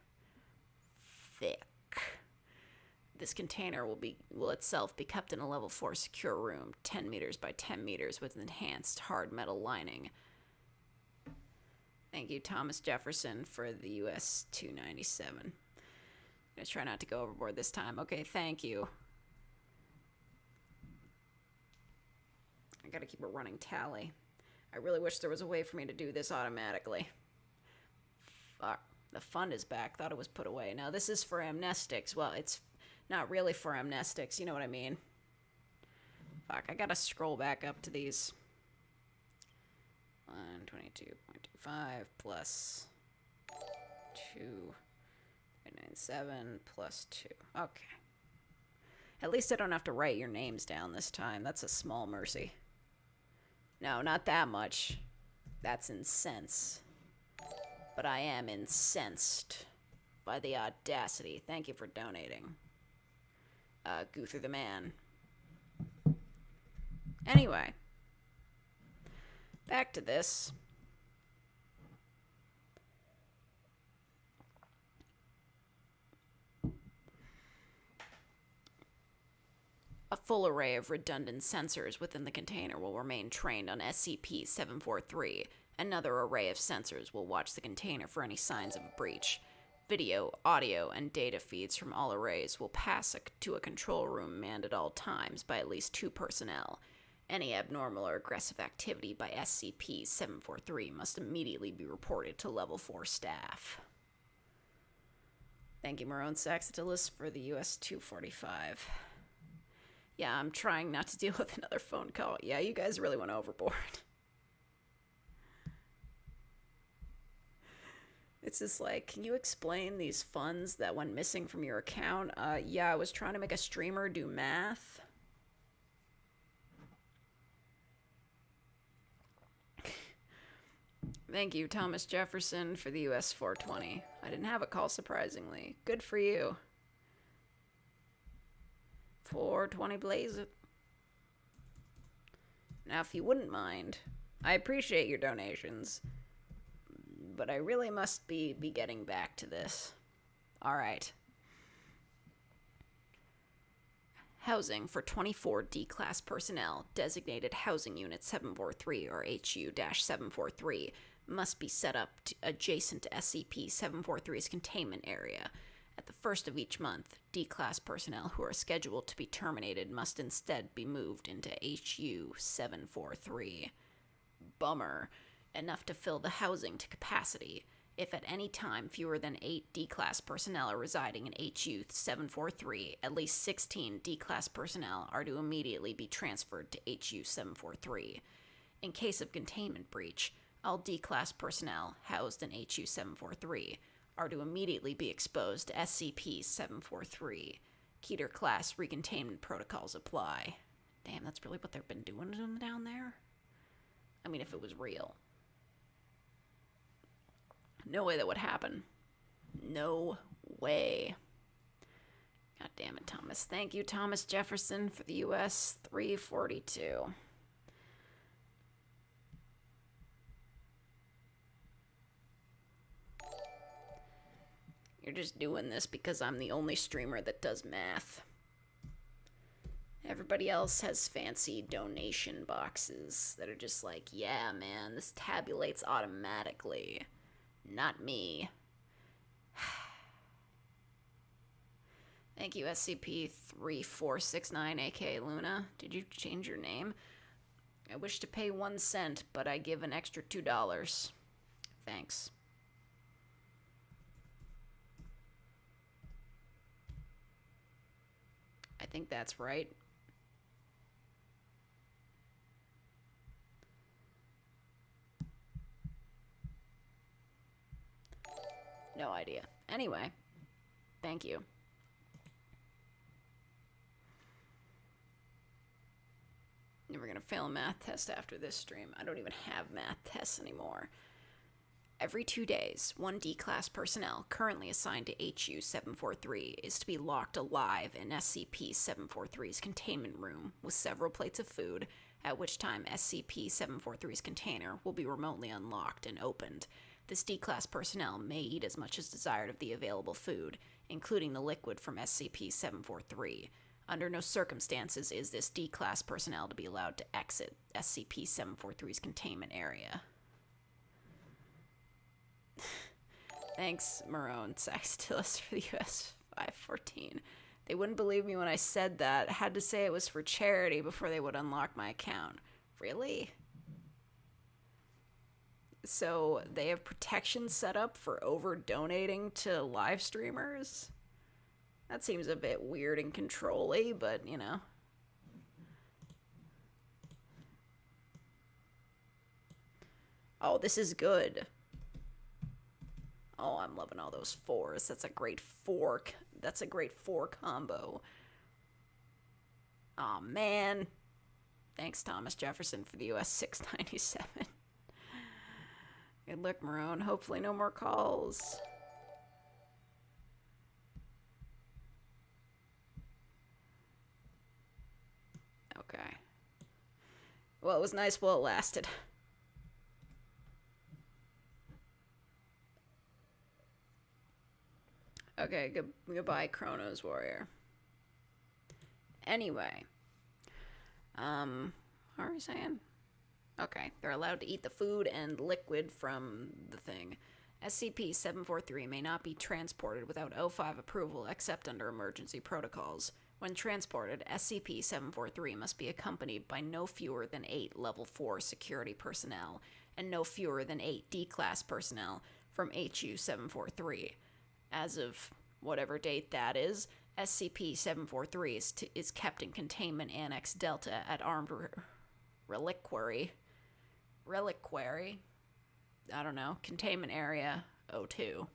This container will itself be kept in a level 4 secure room, 10 meters by 10 meters with enhanced hard metal lining. Thank you, Thomas Jefferson, for the US 297. I'm gonna try not to go overboard this time. Okay, thank you. I gotta keep a running tally. I really wish there was a way for me to do this automatically. Fuck. The fund is back. Thought it was put away. Now, this is for amnestics. Well, it's not really for amnestics. You know what I mean? Fuck. I gotta scroll back up to these. 122.25 plus 2.97 plus 2. Okay. At least I don't have to write your names down this time. That's a small mercy. No, not that much. That's in cents. But I am incensed by the audacity. Thank you for donating. Guthrie the man. Anyway. Back to this. A full array of redundant sensors within the container will remain trained on SCP-743. Another array of sensors will watch the container for any signs of a breach. Video, audio, and data feeds from all arrays will pass to a control room manned at all times by at least 2 personnel. Any abnormal or aggressive activity by SCP-743 must immediately be reported to Level 4 staff. Thank you, Marone Saxatilis, for the US 245. Yeah, I'm trying not to deal with another phone call. Yeah, you guys really went overboard. It's just like, can you explain these funds that went missing from your account? Yeah, I was trying to make a streamer do math. Thank you, Thomas Jefferson, for the US 420. I didn't have a call, surprisingly. Good for you. 420 blaze it. Now, if you wouldn't mind, I appreciate your donations, but I really must be getting back to this. Alright. Housing for 24 D-Class personnel, designated Housing Unit 743 or HU-743, must be set up adjacent to SCP-743's containment area. At the first of each month, D-Class personnel who are scheduled to be terminated must instead be moved into HU-743. Bummer. Enough to fill the housing to capacity. If at any time fewer than 8 D-Class personnel are residing in HU-743, at least 16 D-Class personnel are to immediately be transferred to HU-743. In case of containment breach, all D-Class personnel housed in HU-743 are to immediately be exposed to SCP-743. Keter-class recontainment protocols apply. Damn, that's really what they've been doing to them down there? I mean, if it was real. No way that would happen. No way. God damn it, Thomas. Thank you, Thomas Jefferson, for the US 342. You're just doing this because I'm the only streamer that does math. Everybody else has fancy donation boxes that are just like, yeah, man, this tabulates automatically. Not me. Thank you, SCP-3469, aka Luna. Did you change your name? I wish to pay 1 cent, but I give an extra $2. Thanks. I think that's right. No idea. Anyway, thank you. We're gonna fail a math test after this stream. I don't even have math tests anymore. Every 2 days, 1 D-Class personnel currently assigned to HU-743 is to be locked alive in SCP-743's containment room with several plates of food, at which time SCP-743's container will be remotely unlocked and opened. This D-Class personnel may eat as much as desired of the available food, including the liquid from SCP-743. Under no circumstances is this D-Class personnel to be allowed to exit SCP-743's containment area. Thanks, Marone Saxtilis, for the US 514. They wouldn't believe me when I said that. I had to say it was for charity before they would unlock my account. Really? So they have protection set up for over-donating to live streamers? That seems a bit weird and control-y, but, you know. Oh, this is good. Oh, I'm loving all those 4s. That's a great 4. That's a great 4 combo. Aw, man. Thanks, Thomas Jefferson, for the US 697. Good luck, Marone. Hopefully no more calls. Okay. Well, it was nice while it lasted. Okay, goodbye, Chronos Warrior. Anyway. What are we saying? Okay, they're allowed to eat the food and liquid from the thing. SCP-743 may not be transported without O5 approval except under emergency protocols. When transported, SCP-743 must be accompanied by no fewer than 8 Level 4 security personnel and no fewer than 8 D-Class personnel from HU-743. As of whatever date that is, SCP-743 is kept in Containment Annex Delta at Armed Reliquary? I don't know. Containment Area 02.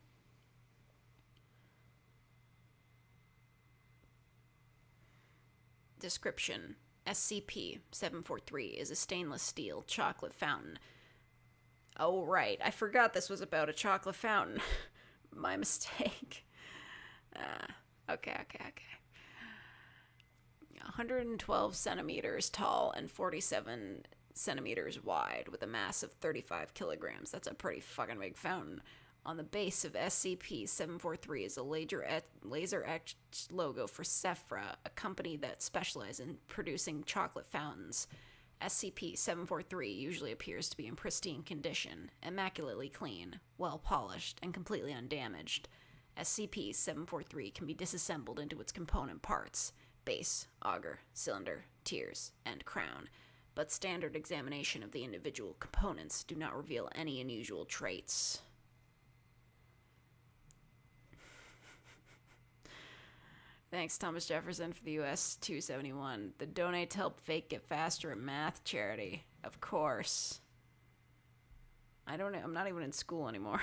Description: SCP-743 is a stainless steel chocolate fountain. Oh, right. I forgot this was about a chocolate fountain. My mistake. Okay. 112 centimeters tall and 47 centimeters wide with a mass of 35 kilograms. That's a pretty fucking big fountain. On the base of SCP-743 is a laser-etched logo for Sephra, a company that specializes in producing chocolate fountains. SCP-743 usually appears to be in pristine condition, immaculately clean, well polished, and completely undamaged. SCP-743 can be disassembled into its component parts: base, auger, cylinder, tiers, and crown, but standard examination of the individual components do not reveal any unusual traits. Thanks, Thomas Jefferson, for the US 271. The donate to help Fake Get Faster at Math charity. Of course. I'm not even in school anymore.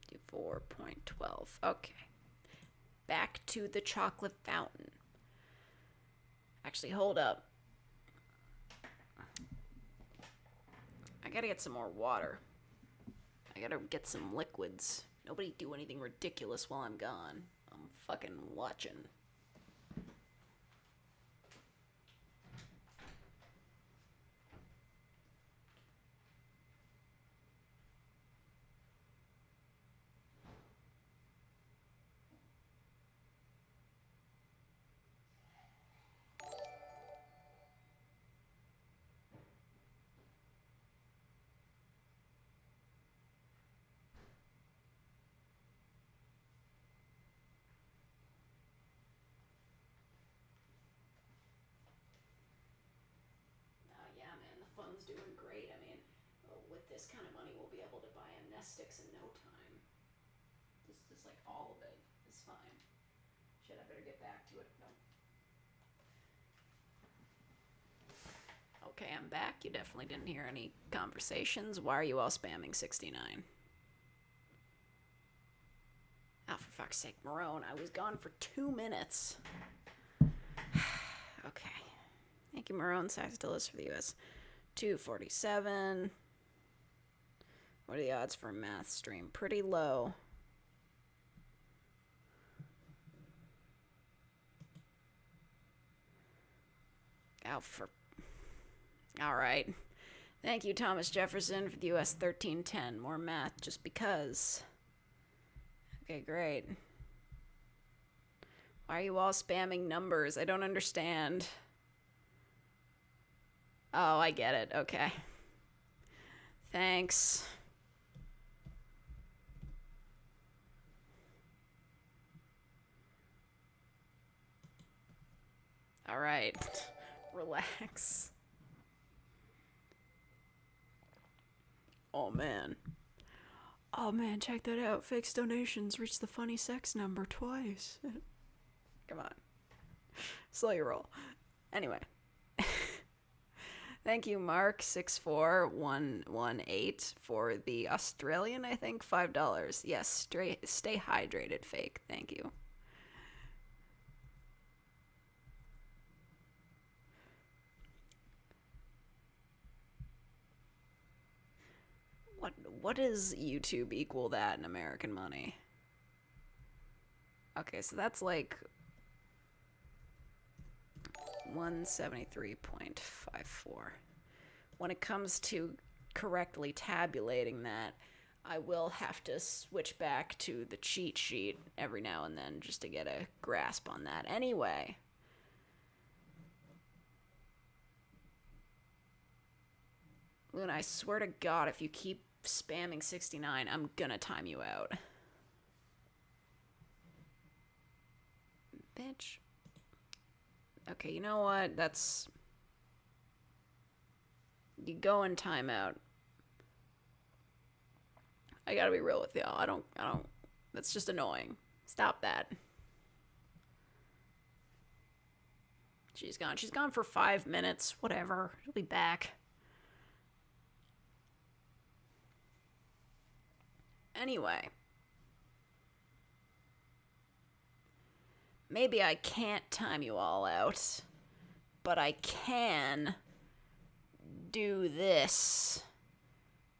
Do 4.12. Okay. Back to the chocolate fountain. Actually, hold up. I gotta get some more water. I gotta get some liquids. Nobody do anything ridiculous while I'm gone. I'm fucking watching. Fun's doing great. I mean, with this kind of money, we'll be able to buy amnestics in no time. Just like all of it is fine. Shit, I better get back to it. No. Okay, I'm back. You definitely didn't hear any conversations. Why are you all spamming 69? Oh, for fuck's sake, Marone. I was gone for 2 minutes. Okay. Thank you, Marone. Size still is for the US. 247. What are the odds for a math stream? Pretty low. Oh, for... Alright. Thank you, Thomas Jefferson, for the US 1310. More math just because. Okay, great. Why are you all spamming numbers? I don't understand. Oh, I get it. Okay. Thanks. All right. Relax. Oh, man. Oh, man, check that out. Fake donations reached the funny sex number twice. Come on. Slow your roll. Anyway. Thank you, Mark64118, for the Australian, I think, $5. Yes, stay hydrated, Fake. Thank you. What does YouTube equal that in American money? Okay, so that's like 173.54. When it comes to correctly tabulating that, I will have to switch back to the cheat sheet every now and then just to get a grasp on that. Anyway. Luna, I swear to God, if you keep spamming 69, I'm gonna time you out. Bitch. Okay, you know what? That's... You go in timeout. I gotta be real with y'all. I don't... That's just annoying. Stop that. She's gone. She's gone for 5 minutes. Whatever. She'll be back. Anyway. Maybe I can't time you all out, but I can do this.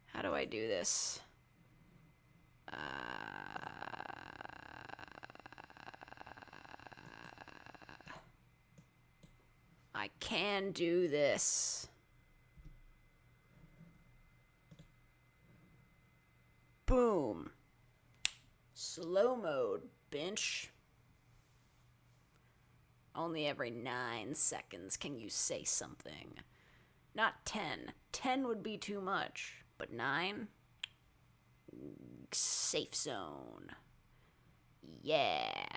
How do I do this? I can do this. Boom. Slow mode, bench. Only every 9 seconds can you say something. Not 10. 10 would be too much. But 9? Safe zone. Yeah.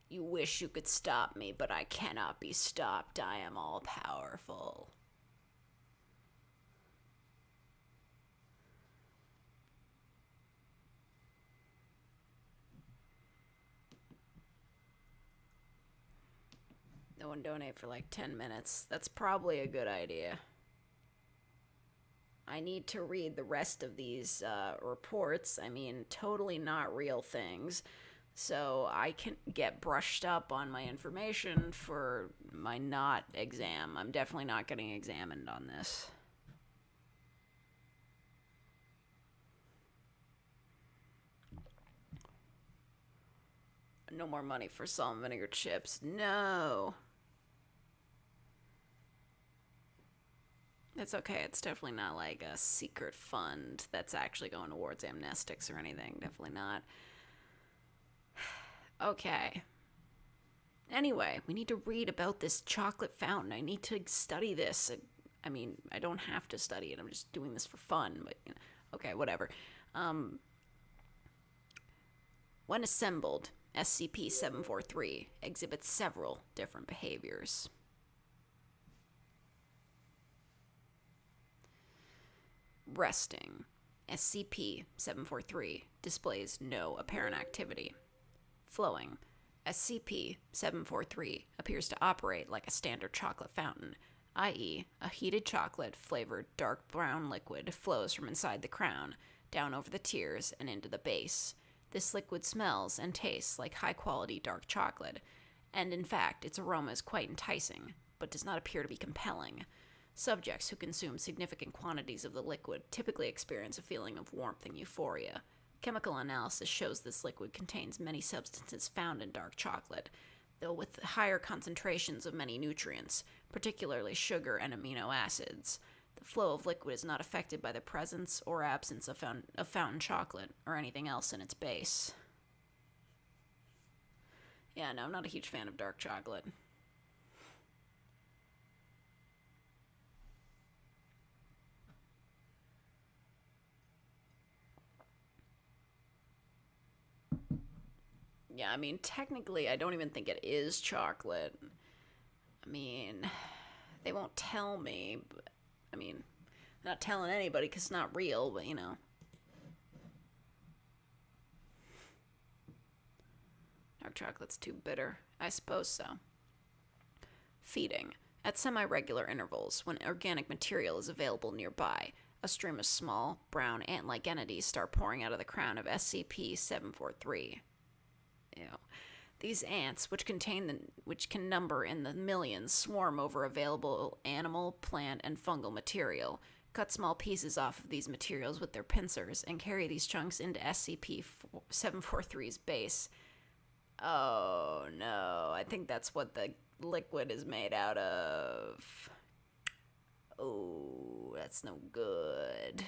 You wish you could stop me, but I cannot be stopped. I am all powerful. No one donate for like 10 minutes. That's probably a good idea. I need to read the rest of these reports. I mean, totally not real things. So I can get brushed up on my information for my not exam. I'm definitely not getting examined on this. No more money for salt and vinegar chips. No. It's okay. It's definitely not like a secret fund that's actually going towards amnestics or anything. Definitely not. Okay. Anyway, we need to read about this chocolate fountain. I need to study this. I mean, I don't have to study it. I'm just doing this for fun. But okay, whatever. When assembled, SCP-743 exhibits several different behaviors. Resting, SCP-743 displays no apparent activity. Flowing, SCP-743 appears to operate like a standard chocolate fountain, i.e., a heated chocolate-flavored dark brown liquid flows from inside the crown, down over the tiers, and into the base. This liquid smells and tastes like high-quality dark chocolate, and in fact, its aroma is quite enticing, but does not appear to be compelling. Subjects who consume significant quantities of the liquid typically experience a feeling of warmth and euphoria. Chemical analysis shows this liquid contains many substances found in dark chocolate, though with higher concentrations of many nutrients, particularly sugar and amino acids. The flow of liquid is not affected by the presence or absence of fountain chocolate or anything else in its base. Yeah, no, I'm not a huge fan of dark chocolate. Yeah, I mean, technically, I don't even think it is chocolate. I mean, they won't tell me, but, I mean, they're not telling anybody because it's not real, but, Dark chocolate's too bitter. I suppose so. Feeding. At semi-regular intervals, when organic material is available nearby, a stream of small, brown ant-like entities start pouring out of the crown of SCP-743. Ew. These ants, which can number in the millions, swarm over available animal, plant, and fungal material, cut small pieces off of these materials with their pincers, and carry these chunks into SCP-743's base. Oh no, I think that's what the liquid is made out of. Oh, that's no good.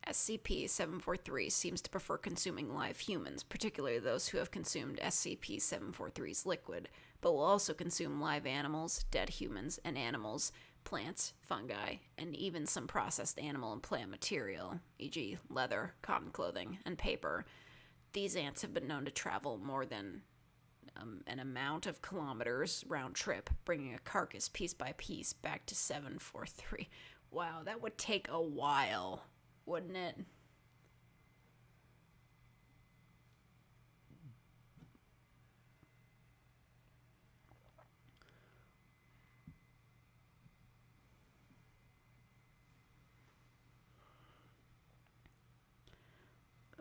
SCP-743 seems to prefer consuming live humans, particularly those who have consumed SCP-743's liquid, but will also consume live animals, dead humans, and animals, plants, fungi, and even some processed animal and plant material, e.g. leather, cotton clothing, and paper. These ants have been known to travel more than an amount of kilometers round trip, bringing a carcass piece by piece back to 743. Wow, that would take a while, wouldn't it?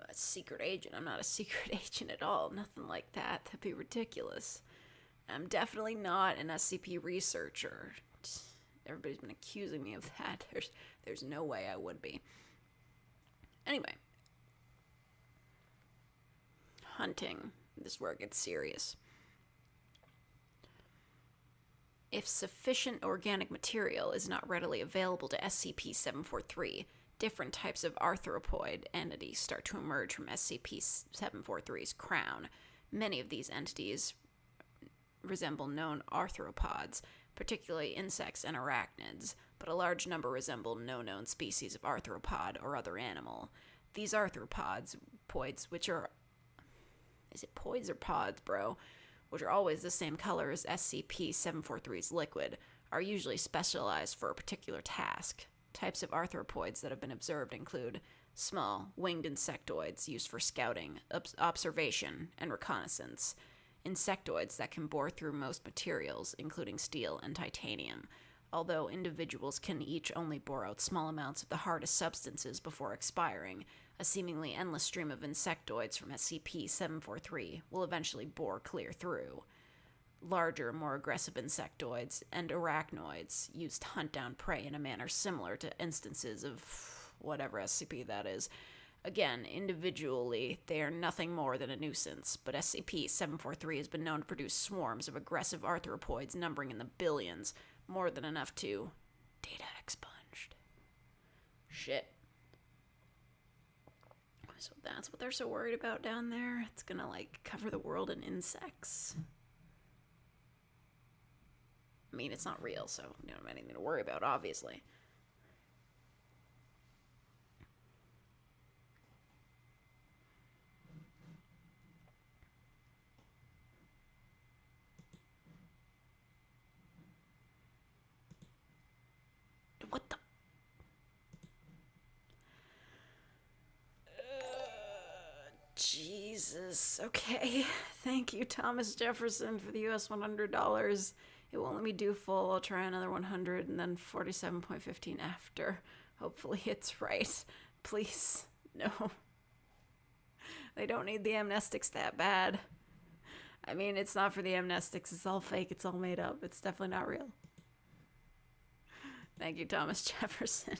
A secret agent. I'm not a secret agent at all. Nothing like that. That'd be ridiculous. I'm definitely not an SCP researcher. Everybody's been accusing me of that. There's no way I would be. Anyway. Hunting. This is where it gets serious. If sufficient organic material is not readily available to SCP-743, different types of arthropoid entities start to emerge from SCP-743's crown. Many of these entities resemble known arthropods, particularly insects and arachnids, but a large number resemble no known species of arthropod or other animal. These arthropods, which are... Is it poids or pods, bro? Which are always the same color as SCP-743's liquid, are usually specialized for a particular task. Types of arthropoids that have been observed include small, winged insectoids used for scouting, observation, and reconnaissance. Insectoids that can bore through most materials, including steel and titanium, although individuals can each only bore out small amounts of the hardest substances before expiring. A seemingly endless stream of insectoids from SCP-743 will eventually bore clear through. Larger, more aggressive insectoids and arachnoids used to hunt down prey in a manner similar to instances of whatever SCP that is. Again, individually, they are nothing more than a nuisance, but SCP-743 has been known to produce swarms of aggressive arthropoids numbering in the billions, more than enough to... Data expunged. Shit. So that's what they're so worried about down there? It's gonna, like, cover the world in insects? I mean, it's not real, so you don't have anything to worry about, obviously. What the... Jesus. Okay. Thank you, Thomas Jefferson, for the US $100. It won't let me do full. I'll try another 100 and then 47.15 after. Hopefully it's right. Please. No. They don't need the amnestics that bad. I mean, it's not for the amnestics. It's all fake. It's all made up. It's definitely not real. Thank you, Thomas Jefferson.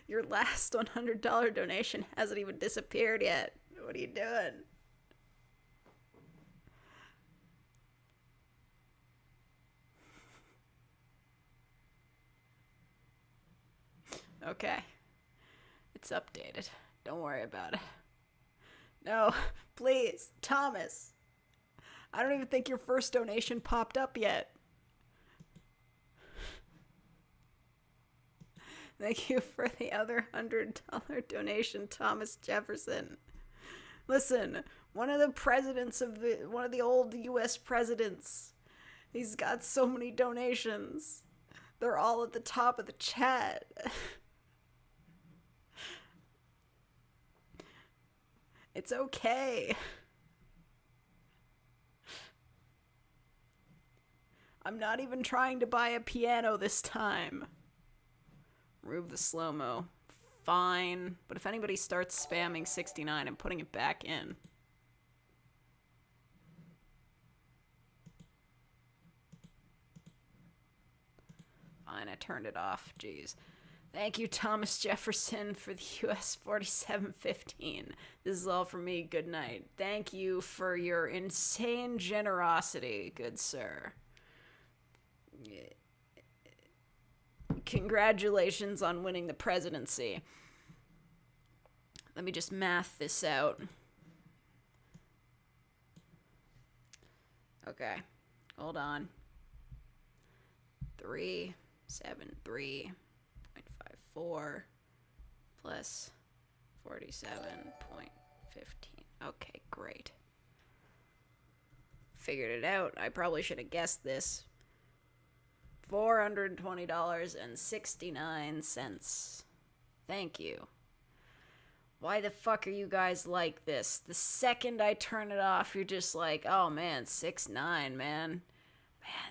Your last $100 donation hasn't even disappeared yet. What are you doing? Okay. It's updated. Don't worry about it. No, please, Thomas. I don't even think your first donation popped up yet. Thank you for the other $100 donation, Thomas Jefferson. Listen, one of the old U.S. presidents, he's got so many donations. They're all at the top of the chat. It's okay. I'm not even trying to buy a piano this time. Remove the slow-mo. Fine. But if anybody starts spamming 69, I'm putting it back in. Fine, I turned it off. Jeez. Thank you, Thomas Jefferson, for the US 4715. This is all from me. Good night. Thank you for your insane generosity, good sir. Congratulations on winning the presidency. Let me just math this out. Okay. Hold on. 373.54 plus 47.15. Okay, great. Figured it out. I probably should have guessed this. $420.69. Thank you. Why the fuck are you guys like this? The second I turn it off, you're just like, oh man, 69, man. Man,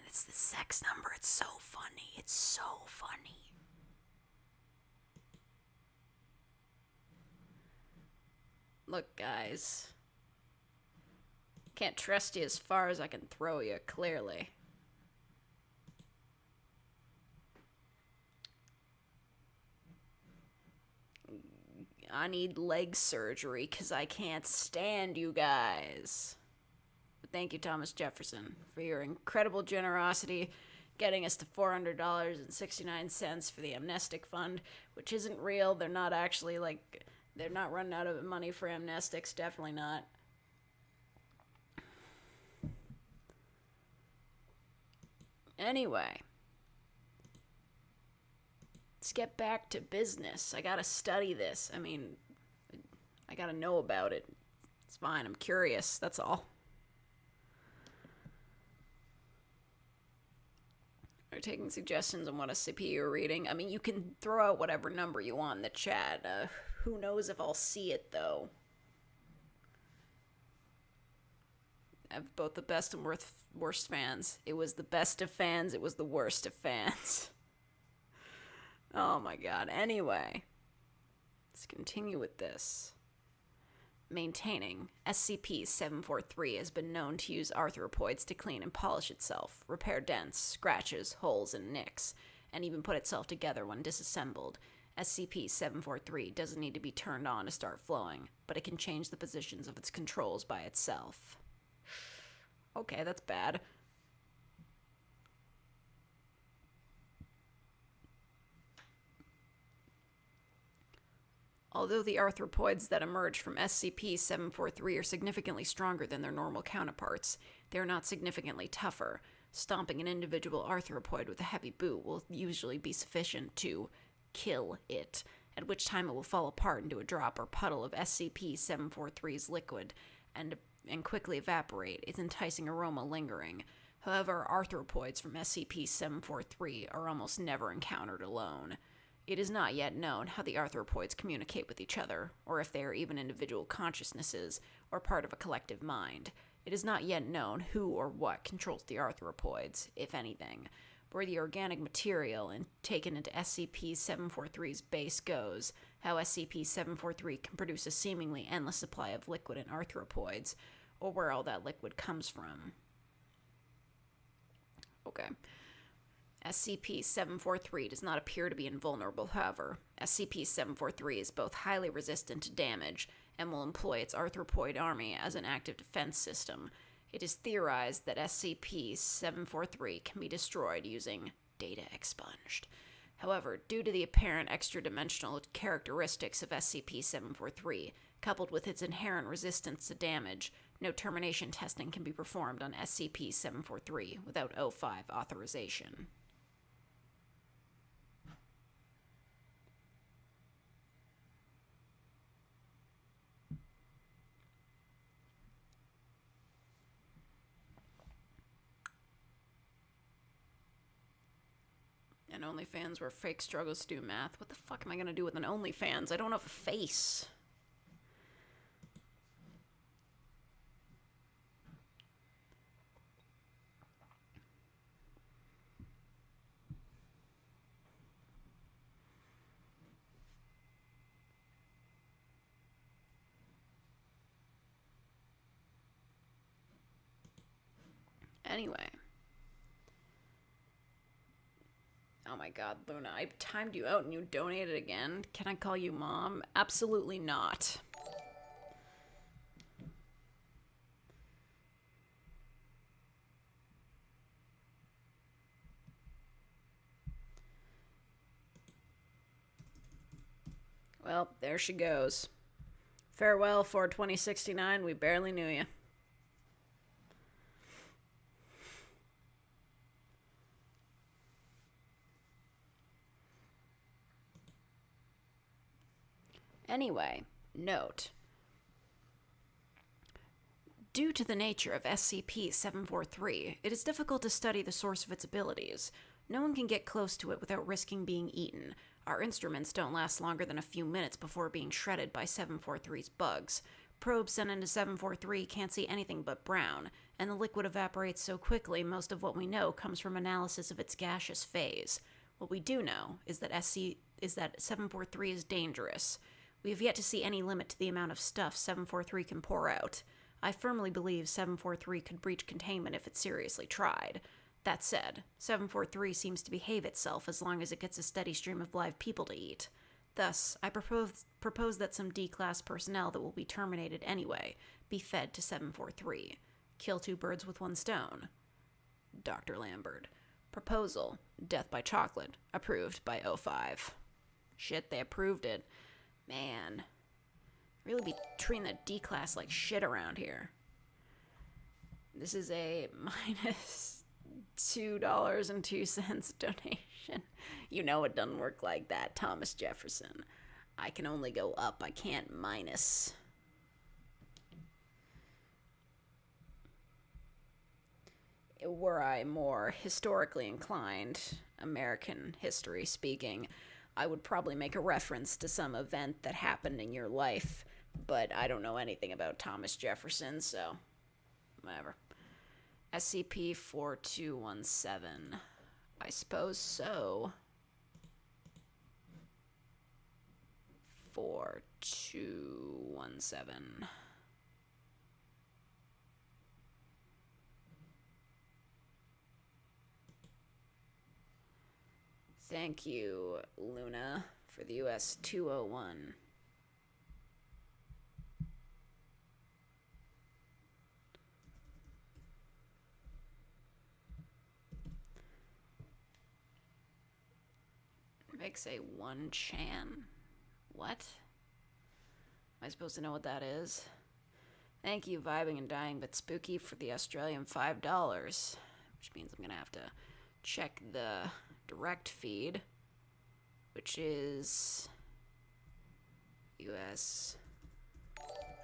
it's the sex number. It's so funny. It's so funny. Look, guys. Can't trust you as far as I can throw you, clearly. I need leg surgery because I can't stand you guys. But thank you, Thomas Jefferson, for your incredible generosity. getting us to $400.69 for the amnestic fund, which isn't real. They're not actually, like, they're not running out of money for amnestics. Definitely not. Anyway, let's get back to business. I gotta study this. I mean, I gotta know about it. It's fine. I'm curious. That's all. Are you taking suggestions on what SCP you're reading? I mean, you can throw out whatever number you want in the chat. Who knows if I'll see it, though. I have both the best and worst fans. It was the best of fans. It was the worst of fans. Oh my god. Anyway, let's continue with this. Maintaining. SCP-743 has been known to use arthropods to clean and polish itself, repair dents, scratches, holes, and nicks, and even put itself together when disassembled. SCP-743 doesn't need to be turned on to start flowing, but it can change the positions of its controls by itself. Okay, that's bad. Although the arthropods that emerge from SCP-743 are significantly stronger than their normal counterparts, they are not significantly tougher. Stomping an individual arthropod with a heavy boot will usually be sufficient to kill it, at which time it will fall apart into a drop or puddle of SCP-743's liquid and quickly evaporate, its enticing aroma lingering. However, arthropods from SCP-743 are almost never encountered alone. It is not yet known how the arthropods communicate with each other, or if they are even individual consciousnesses, or part of a collective mind. It is not yet known who or what controls the arthropods, if anything. Where the organic material taken into SCP-743's base goes, how SCP-743 can produce a seemingly endless supply of liquid in arthropods, or where all that liquid comes from. Okay. SCP-743 does not appear to be invulnerable, however. SCP-743 is both highly resistant to damage and will employ its arthropod army as an active defense system. It is theorized that SCP-743 can be destroyed using data expunged. However, due to the apparent extra-dimensional characteristics of SCP-743, coupled with its inherent resistance to damage, no termination testing can be performed on SCP-743 without O5 authorization. And OnlyFans where fake struggles to do math. What the fuck am I gonna do with an OnlyFans? I don't have a face. Anyway. Oh my god, Luna, I timed you out and you donated again. Can I call you Mom? Absolutely not. Well, there she goes. Farewell, 42069. We barely knew you. Anyway, note. Due to the nature of SCP-743, it is difficult to study the source of its abilities. No one can get close to it without risking being eaten. Our instruments don't last longer than a few minutes before being shredded by 743's bugs. Probes sent into 743 can't see anything but brown, and the liquid evaporates so quickly most of what we know comes from analysis of its gaseous phase. What we do know is that 743 is dangerous. We have yet to see any limit to the amount of stuff 743 can pour out. I firmly believe 743 could breach containment if it seriously tried. That said, 743 seems to behave itself as long as it gets a steady stream of live people to eat. Thus, I propose that some D-Class personnel that will be terminated anyway be fed to 743. Kill two birds with one stone. Dr. Lambert. Proposal, death by chocolate, approved by O5. Shit, they approved it. Man, really be treating the D class like shit around here. This is a minus $2.02 donation. You know it doesn't work like that, Thomas Jefferson. I can only go up, I can't minus. Were I more historically inclined, American history speaking, I would probably make a reference to some event that happened in your life, but I don't know anything about Thomas Jefferson, so whatever. SCP-4217. I suppose so. 4217. Thank you, Luna, for the US 201. Makes a 1chan. What? Am I supposed to know what that is? Thank you, Vibing and Dying But Spooky, for the Australian $5. Which means I'm gonna have to check the direct feed, which is US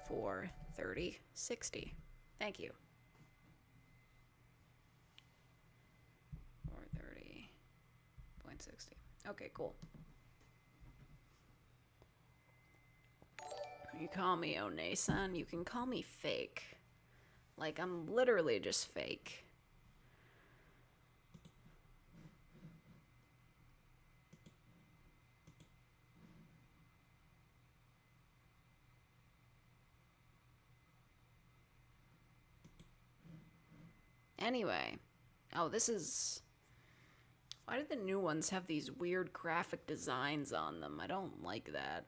430.60. Thank you. 430.60. Okay, cool. You call me Onesan, you can call me fake. Like, I'm literally just fake. Anyway. Oh, this is... Why do the new ones have these weird graphic designs on them? I don't like that.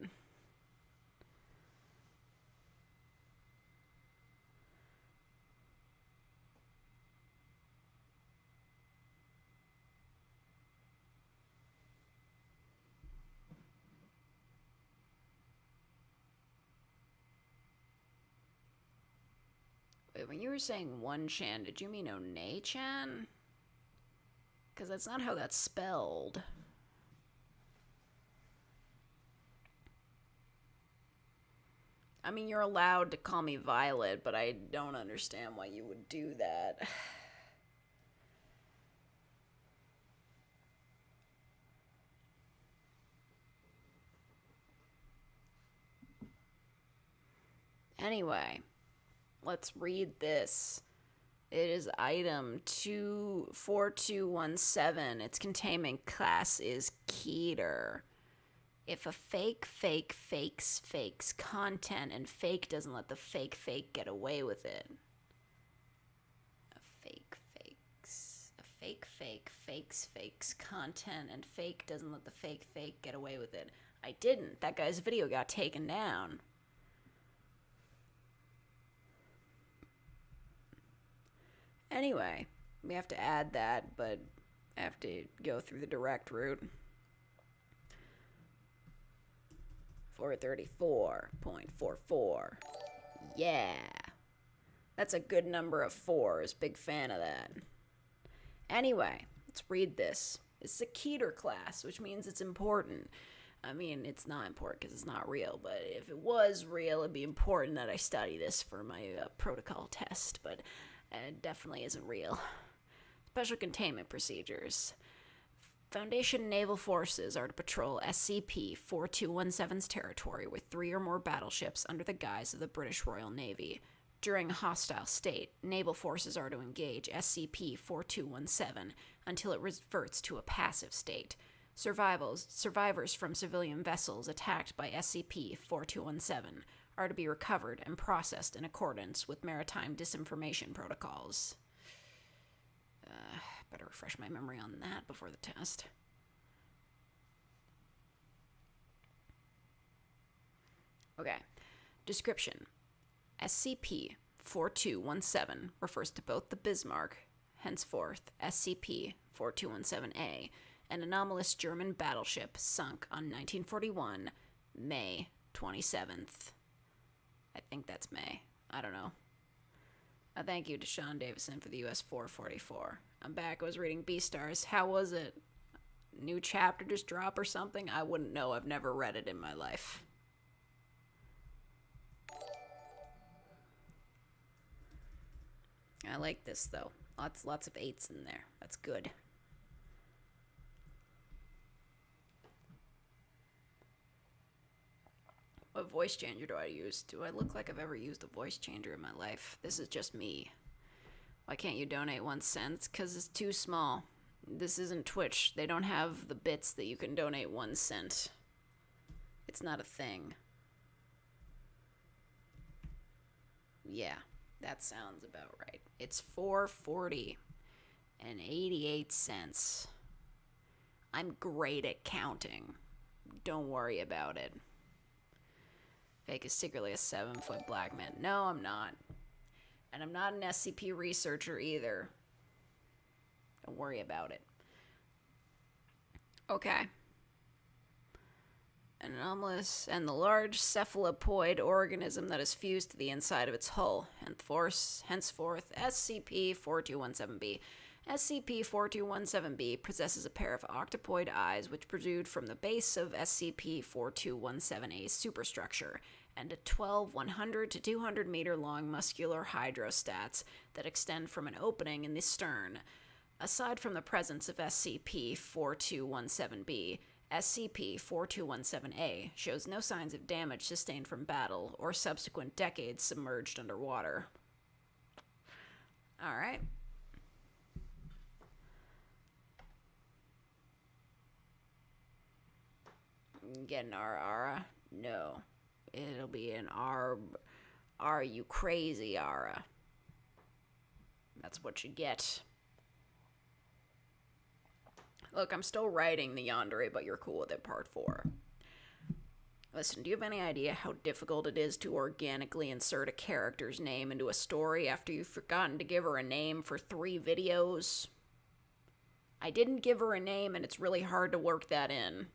Wait, when you were saying 1chan, did you mean One-chan? Because that's not how that's spelled. I mean, you're allowed to call me Violet, but I don't understand why you would do that. Anyway, let's read this. It is item 4217. Its containment class is Keter. If a fake fakes content and fake doesn't let the fake get away with it. A fake fakes content and fake doesn't let the fake get away with it. I didn't. That guy's video got taken down. Anyway, we have to add that, but I have to go through the direct route. 434.44. Yeah. That's a good number of fours. Big fan of that. Anyway, let's read this. It's a Keter class, which means it's important. I mean, it's not important because it's not real, but if it was real, it'd be important that I study this for my protocol test, but it definitely isn't real. Special containment procedures. Foundation naval forces are to patrol SCP-4217's territory with 3 or more battleships under the guise of the British Royal Navy. During a hostile state, naval forces are to engage SCP-4217 until it reverts to a passive state. Survivors from civilian vessels attacked by SCP-4217 are to be recovered and processed in accordance with maritime disinformation protocols. Better refresh my memory on that before the test. Okay. Description. SCP-4217 refers to both the Bismarck, henceforth SCP-4217-A, an anomalous German battleship sunk on 1941, May 27th. I think that's May. I don't know. A thank you to Sean Davison for the US 444. I'm back. I was reading B-Stars. How was it? New chapter just drop or something? I wouldn't know. I've never read it in my life. I like this, though. Lots of 8s in there. That's good. What voice changer do I use? Do I look like I've ever used a voice changer in my life? This is just me. Why can't you donate 1 cent? Because it's too small. This isn't Twitch. They don't have the bits that you can donate 1 cent. It's not a thing. Yeah, that sounds about right. It's $4.40 and 88 cents. I'm great at counting. Don't worry about it. Fake is secretly a 7-foot black man. No, I'm not. And I'm not an SCP researcher either. Don't worry about it. Okay. An anomalous and the large cephalopoid organism that is fused to the inside of its hull. Henceforth, SCP-4217-B. SCP-4217-B possesses a pair of octopoid eyes which protrude from the base of SCP-4217-A's superstructure, and a 12 100 to 200 meter long muscular hydrostats that extend from an opening in the stern. Aside from the presence of SCP-4217-B, SCP-4217-A shows no signs of damage sustained from battle or subsequent decades submerged underwater. Alright. Get an Ara? No. It'll be an Are you crazy, Ara? That's what you get. Look, I'm still writing the yandere, but you're cool with it, part 4. Listen, do you have any idea how difficult it is to organically insert a character's name into a story after you've forgotten to give her a name for 3 videos? I didn't give her a name, and it's really hard to work that in.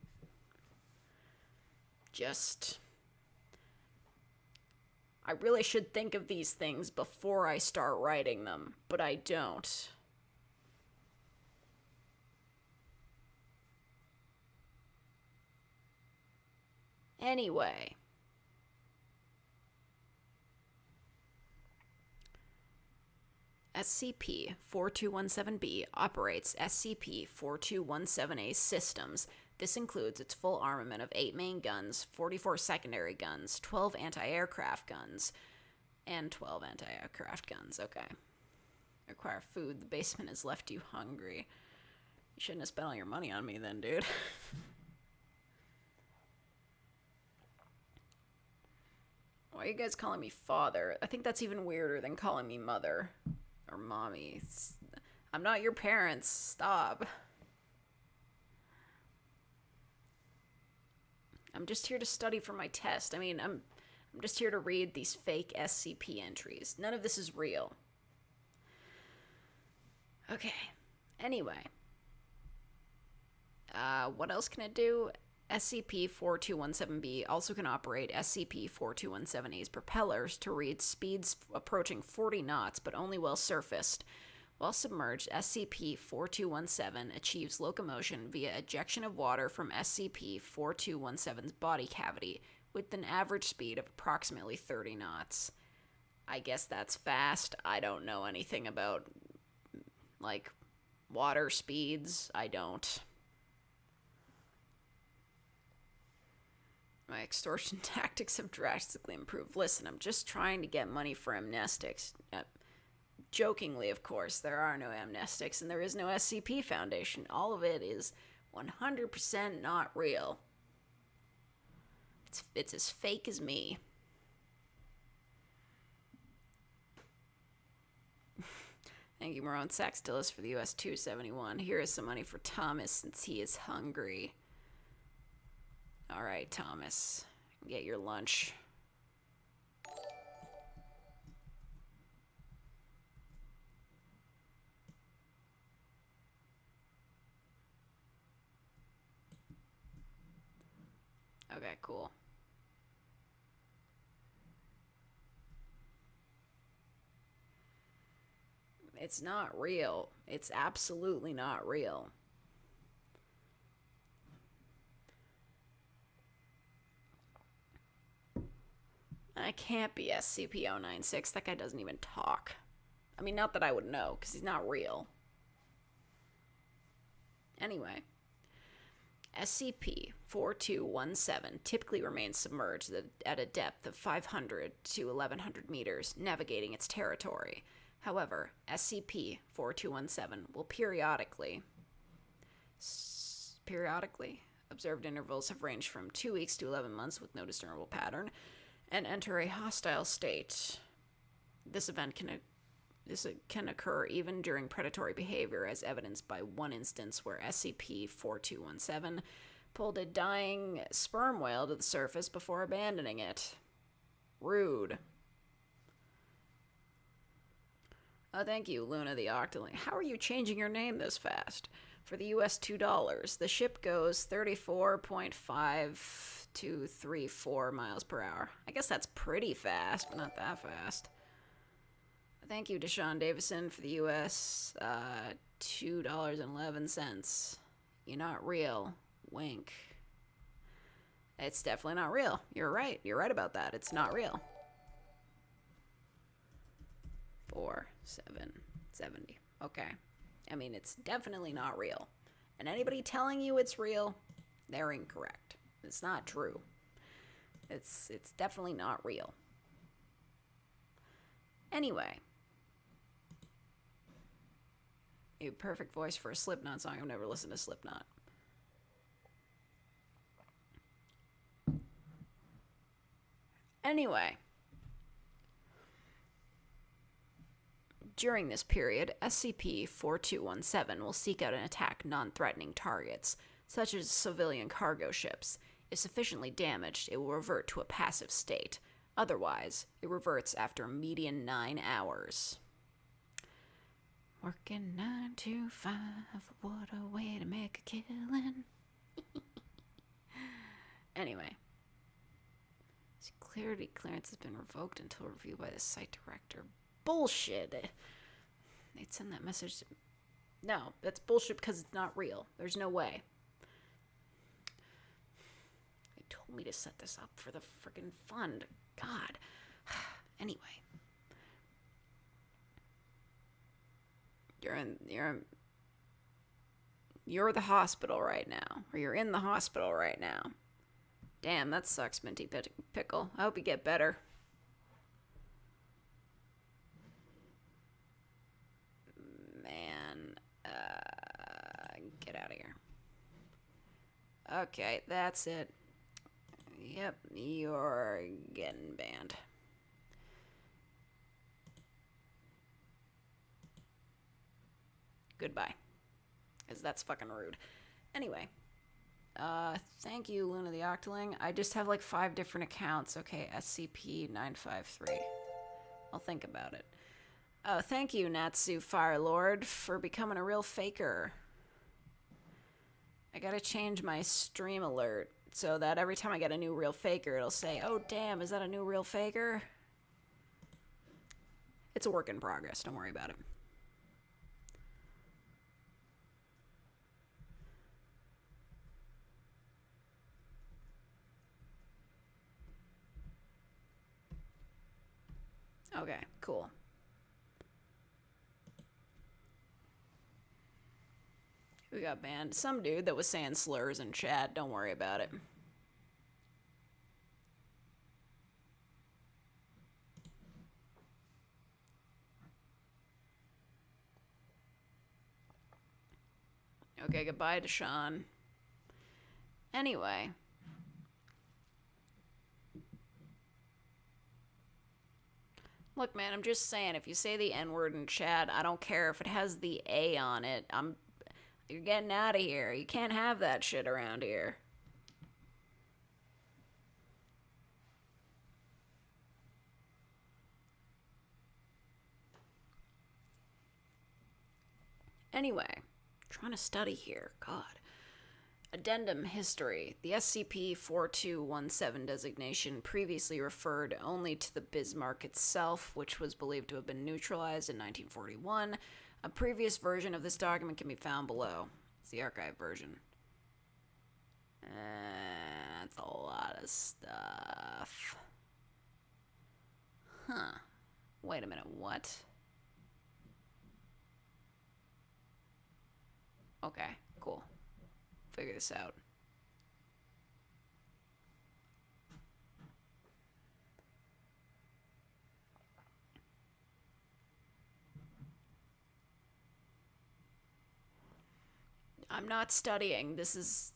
I really should think of these things before I start writing them, but I don't. Anyway. SCP-4217-B operates SCP-4217-A systems. This includes its full armament of 8 main guns, 44 secondary guns, 12 anti-aircraft guns, and 12 anti-aircraft guns. Okay. Require food. The basement has left you hungry. You shouldn't have spent all your money on me then, dude. Why are you guys calling me father? I think that's even weirder than calling me mother. Or mommy. I'm not your parents. Stop. I'm just here to study for my test. I mean, I'm just here to read these fake SCP entries. None of this is real. Okay. Anyway. What else can it do? SCP-4217-B also can operate SCP-4217-A's propellers to reach speeds approaching 40 knots, but only while surfaced. While submerged, SCP-4217 achieves locomotion via ejection of water from SCP-4217's body cavity, with an average speed of approximately 30 knots. I guess that's fast. I don't know anything about, like, water speeds. I don't. My extortion tactics have drastically improved. Listen, I'm just trying to get money for amnestics. Jokingly, of course, there are no amnestics, and there is no SCP Foundation. All of it is 100% not real. It's as fake as me. Thank you, Marone Saxtilis, for the US 271. Here is some money for Thomas, since he is hungry. Alright, Thomas. Get your lunch. Okay, cool. It's not real. It's absolutely not real. That can't be Scp-056. That guy doesn't even talk. I mean, not that I would know, because he's not real. Anyway, SCP-4217 typically remains submerged at a depth of 500 to 1100 meters, navigating its territory. However, SCP-4217 will periodically, observed intervals have ranged from 2 weeks to 11 months with no discernible pattern, and enter a hostile state. This can occur even during predatory behavior, as evidenced by one instance where SCP-4217 pulled a dying sperm whale to the surface before abandoning it. Rude. Oh, thank you, Luna the Octoling. How are you changing your name this fast? For the US $2, the ship goes 34.5234 miles per hour. I guess that's pretty fast, but not that fast. Thank you, Deshaun Davison, for the US $2.11. You're not real. Wink. It's definitely not real. You're right. You're right about that. It's not real. 4770. Okay. I mean, it's definitely not real. And anybody telling you it's real, they're incorrect. It's not true. It's definitely not real. Anyway. A perfect voice for a Slipknot song. I've never listened to Slipknot. Anyway. During this period, SCP-4217 will seek out and attack non-threatening targets, such as civilian cargo ships. If sufficiently damaged, it will revert to a passive state. Otherwise, it reverts after a median 9 hours. Working 9 to 5, what a way to make a killing. Anyway. Security clearance has been revoked until review by the site director. Bullshit. They'd send that message to... No, that's bullshit because it's not real. There's no way. They told me to set this up for the freaking fund. God. Anyway. You're the hospital right now. Or you're in the hospital right now. Damn, that sucks, Minty Pickle. I hope you get better. Man, get out of here. Okay, that's it. Yep, you're getting banned. Goodbye. Because that's fucking rude. Anyway. Thank you, Luna the Octoling. I just have like 5 different accounts. Okay, SCP-953. I'll think about it. Thank you, Natsu Firelord, for becoming a real faker. I gotta change my stream alert so that every time I get a new real faker, it'll say, oh damn, is that a new real faker? It's a work in progress, don't worry about it. Okay, cool. We got banned. Some dude that was saying slurs in chat. Don't worry about it. Okay, goodbye to Sean. Anyway. Look, man, I'm just saying, if you say the N-word in chat, I don't care if it has the A on it. You're getting out of here. You can't have that shit around here. Anyway, trying to study here. God. Addendum History. The SCP-4217 designation previously referred only to the Bismarck itself, which was believed to have been neutralized in 1941. A previous version of this document can be found below. It's the archive version. That's a lot of stuff. Huh. Wait a minute, what? Okay, cool. Figure this out. I'm not studying. It's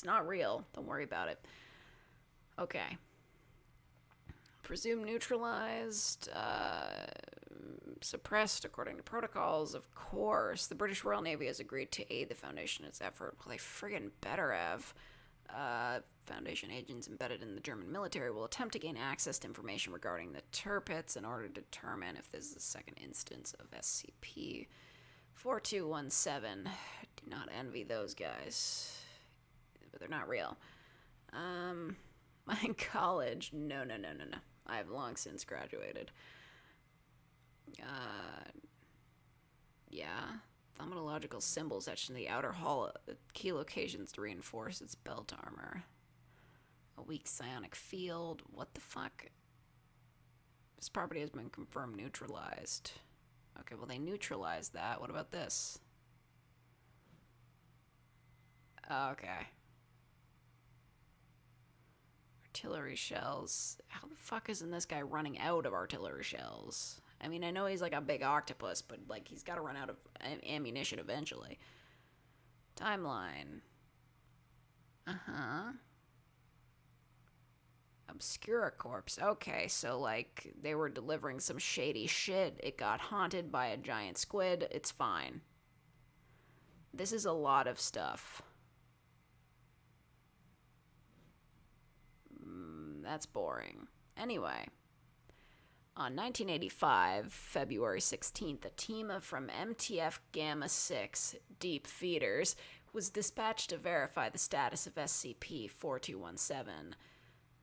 not real. Don't worry about it. Okay. Presumed neutralized, suppressed according to protocols, of course. The British Royal Navy has agreed to aid the Foundation in its effort. Well, they friggin' better have. Foundation agents embedded in the German military will attempt to gain access to information regarding the Tirpitz in order to determine if this is a second instance of SCP-4217. Do not envy those guys. But they're not real. My college. No. I have long since graduated. Yeah. Thaumatological symbols etched in the outer hull at key locations to reinforce its belt armor. A weak psionic field. What the fuck? This property has been confirmed neutralized. Okay, well, they neutralized that. What about this? Okay. Artillery shells. How the fuck isn't this guy running out of artillery shells? I mean, I know he's like a big octopus, but like he's got to run out of ammunition eventually. Timeline. Obscura corpse. Okay, so like they were delivering some shady shit. It got haunted by a giant squid. It's fine. This is a lot of stuff. That's boring. Anyway, on 1985, February 16th, a team from MTF Gamma 6 Deep Feeders was dispatched to verify the status of SCP-4217.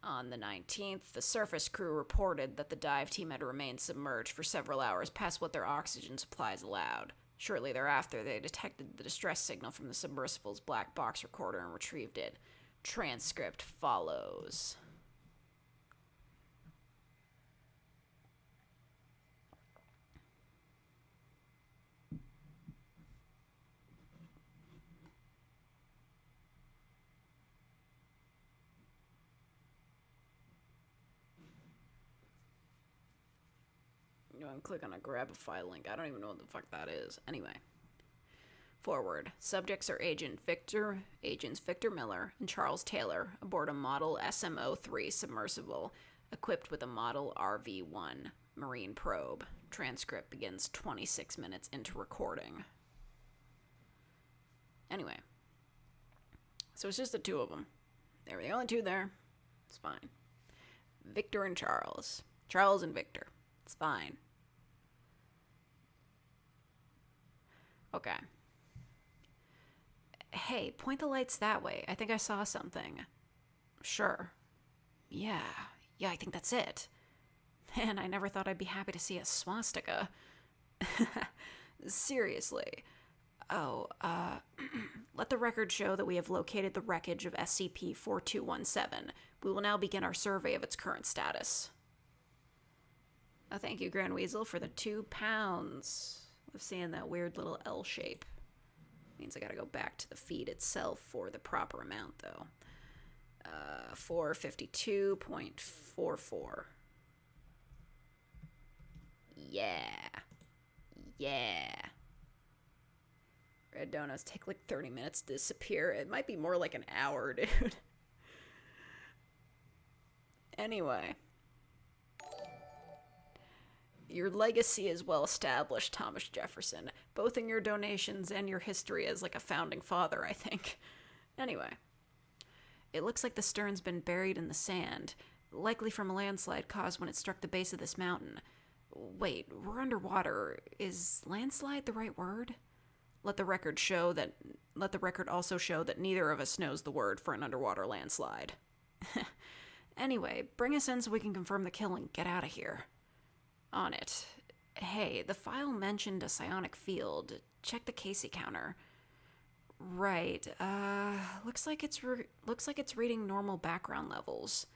On the 19th, the surface crew reported that the dive team had remained submerged for several hours past what their oxygen supplies allowed. Shortly thereafter, they detected the distress signal from the submersible's black box recorder and retrieved it. Transcript follows. And click on a grab a file link. I don't even know what the fuck that is. Anyway. Forward. Subjects are Agents Victor Miller and Charles Taylor aboard a model SM-03 submersible equipped with a model RV-1 marine probe. Transcript begins 26 minutes into recording. Anyway. So it's just the two of them. They were the only two there. It's fine. Victor and Charles. Charles and Victor. It's fine. Okay. Hey, point the lights that way. I think I saw something. Sure. Yeah, I think that's it. Man, I never thought I'd be happy to see a swastika. Seriously. Oh, let the record show that we have located the wreckage of SCP-4217. We will now begin our survey of its current status. Oh, thank you, Grand Weasel, for the £2 of seeing that weird little L shape. Means I gotta go back to the feed itself for the proper amount, though. 452.44. Yeah. Red donuts take like 30 minutes to disappear. It might be more like an hour, dude. Anyway. Your legacy is well established, Thomas Jefferson, both in your donations and your history as like a founding father, I think. Anyway. It looks like the stern's been buried in the sand, likely from a landslide caused when it struck the base of this mountain. Wait, we're underwater. Is landslide the right word? Let the record also show that neither of us knows the word for an underwater landslide. Anyway, bring us in so we can confirm the kill and get out of here. On it. Hey, the file mentioned a psionic field. Check the Casey counter. Right. Looks like it's reading normal background levels.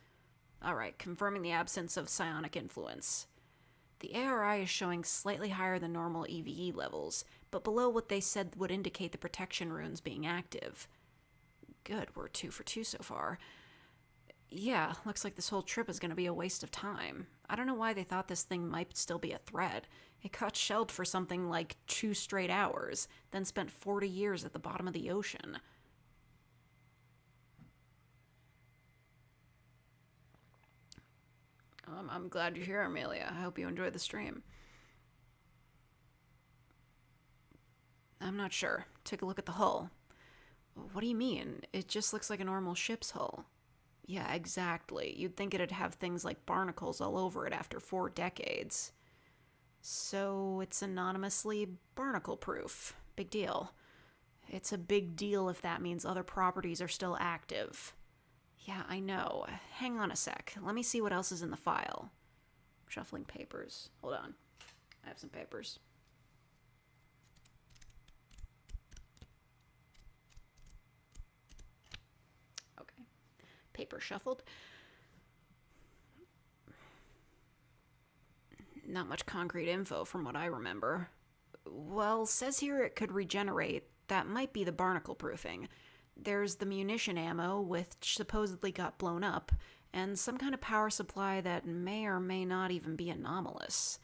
All right, confirming the absence of psionic influence. The ARI is showing slightly higher than normal EVE levels, but below what they said would indicate the protection runes being active. Good, we're 2 for 2 so far. Yeah, looks like this whole trip is going to be a waste of time. I don't know why they thought this thing might still be a threat. It got shelled for something like 2 straight hours, then spent 40 years at the bottom of the ocean. I'm glad you're here, Amelia. I hope you enjoyed the stream. I'm not sure. Take a look at the hull. What do you mean? It just looks like a normal ship's hull. Yeah, exactly. You'd think it'd have things like barnacles all over it after 4 decades. So it's anonymously barnacle-proof. Big deal. It's a big deal if that means other properties are still active. Yeah, I know. Hang on a sec. Let me see what else is in the file. Shuffling papers. Hold on. I have some papers. Okay. Paper shuffled. Not much concrete info from what I remember. Well, says here it could regenerate. That might be the barnacle proofing. There's the munition ammo, which supposedly got blown up, and some kind of power supply that may or may not even be anomalous.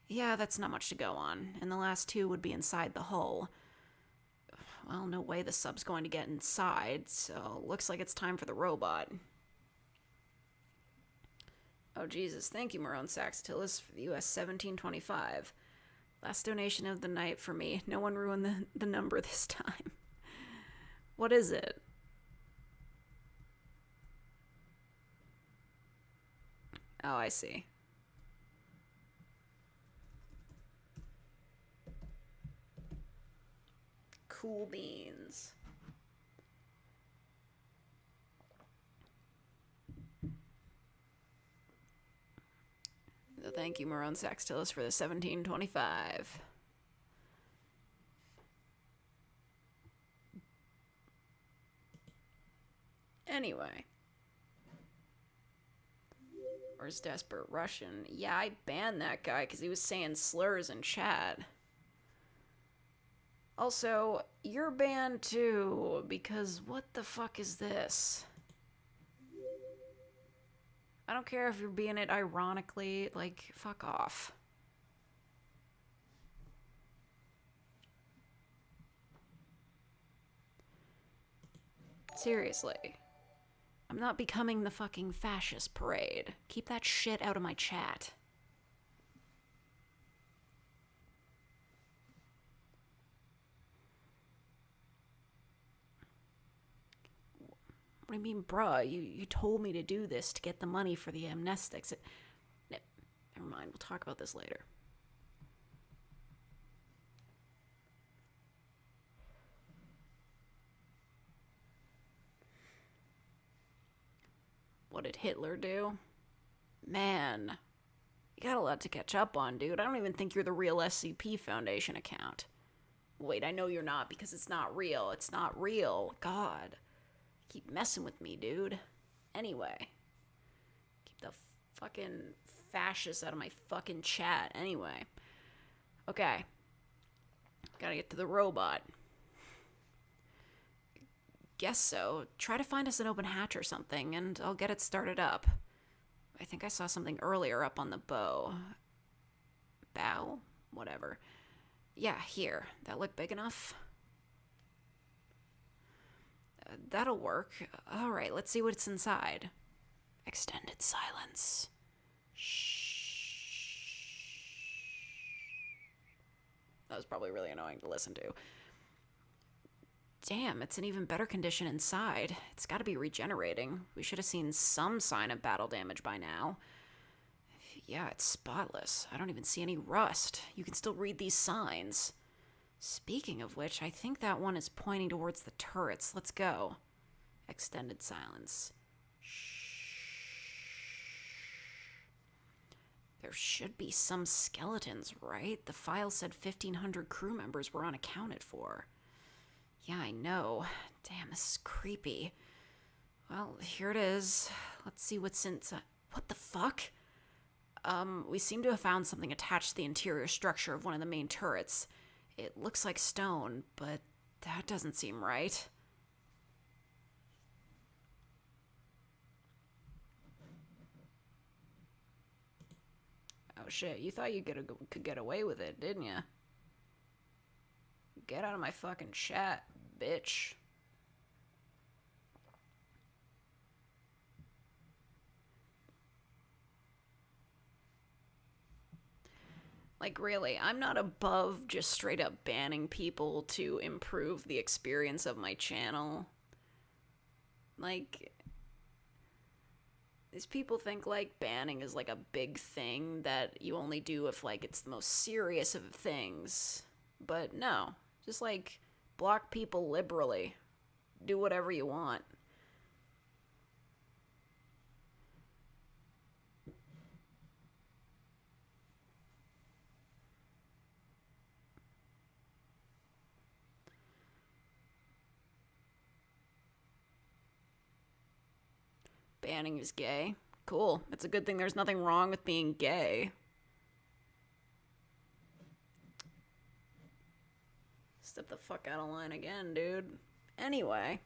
Yeah, that's not much to go on, and the last 2 would be inside the hull. Well, no way the sub's going to get inside, so looks like it's time for the robot. Oh, Jesus. Thank you, Marone Saxtilis, for the US 1725. Last donation of the night for me. No one ruined the number this time. What is it? Oh, I see. Cool beans. Thank you, Marone Saxtilis, for the 1725. Anyway. Where's Desperate Russian? Yeah, I banned that guy because he was saying slurs in chat. Also, you're banned too, because what the fuck is this? I don't care if you're being it ironically, like, fuck off. Seriously. I'm not becoming the fucking fascist parade. Keep that shit out of my chat. What do you mean, bruh? You told me to do this to get the money for the amnestics. Never mind, we'll talk about this later. What did Hitler do? Man, you got a lot to catch up on, dude. I don't even think you're the real SCP Foundation account. Wait, I know you're not because it's not real. It's not real. God. Keep messing with me, dude. Anyway. Keep the fucking fascists out of my fucking chat. Anyway. Okay. Gotta get to the robot. Guess so. Try to find us an open hatch or something, and I'll get it started up. I think I saw something earlier up on the bow. Bow? Whatever. Yeah, here. That look big enough? That'll work. Alright, let's see what's inside. Extended silence. Shh. That was probably really annoying to listen to. Damn, it's in even better condition inside. It's gotta be regenerating. We should have seen some sign of battle damage by now. Yeah, it's spotless. I don't even see any rust. You can still read these signs. Speaking of which, I think that one is pointing towards the turrets. Let's go. Extended silence. There should be some skeletons, right? The file said 1,500 crew members were unaccounted for. Yeah, I know. Damn, this is creepy. Well, here it is. Let's see what's inside. What the fuck? We seem to have found something attached to the interior structure of one of the main turrets. It looks like stone, but that doesn't seem right. Oh shit, you thought you could get away with it, didn't you? Get out of my fucking chat, bitch. Like, really, I'm not above just straight up banning people to improve the experience of my channel. Like, these people think, like, banning is, like, a big thing that you only do if, like, it's the most serious of things. But no, just, like, block people liberally. Do whatever you want. Banning is gay. Cool. It's a good thing there's nothing wrong with being gay. Step the fuck out of line again, dude. Anyway.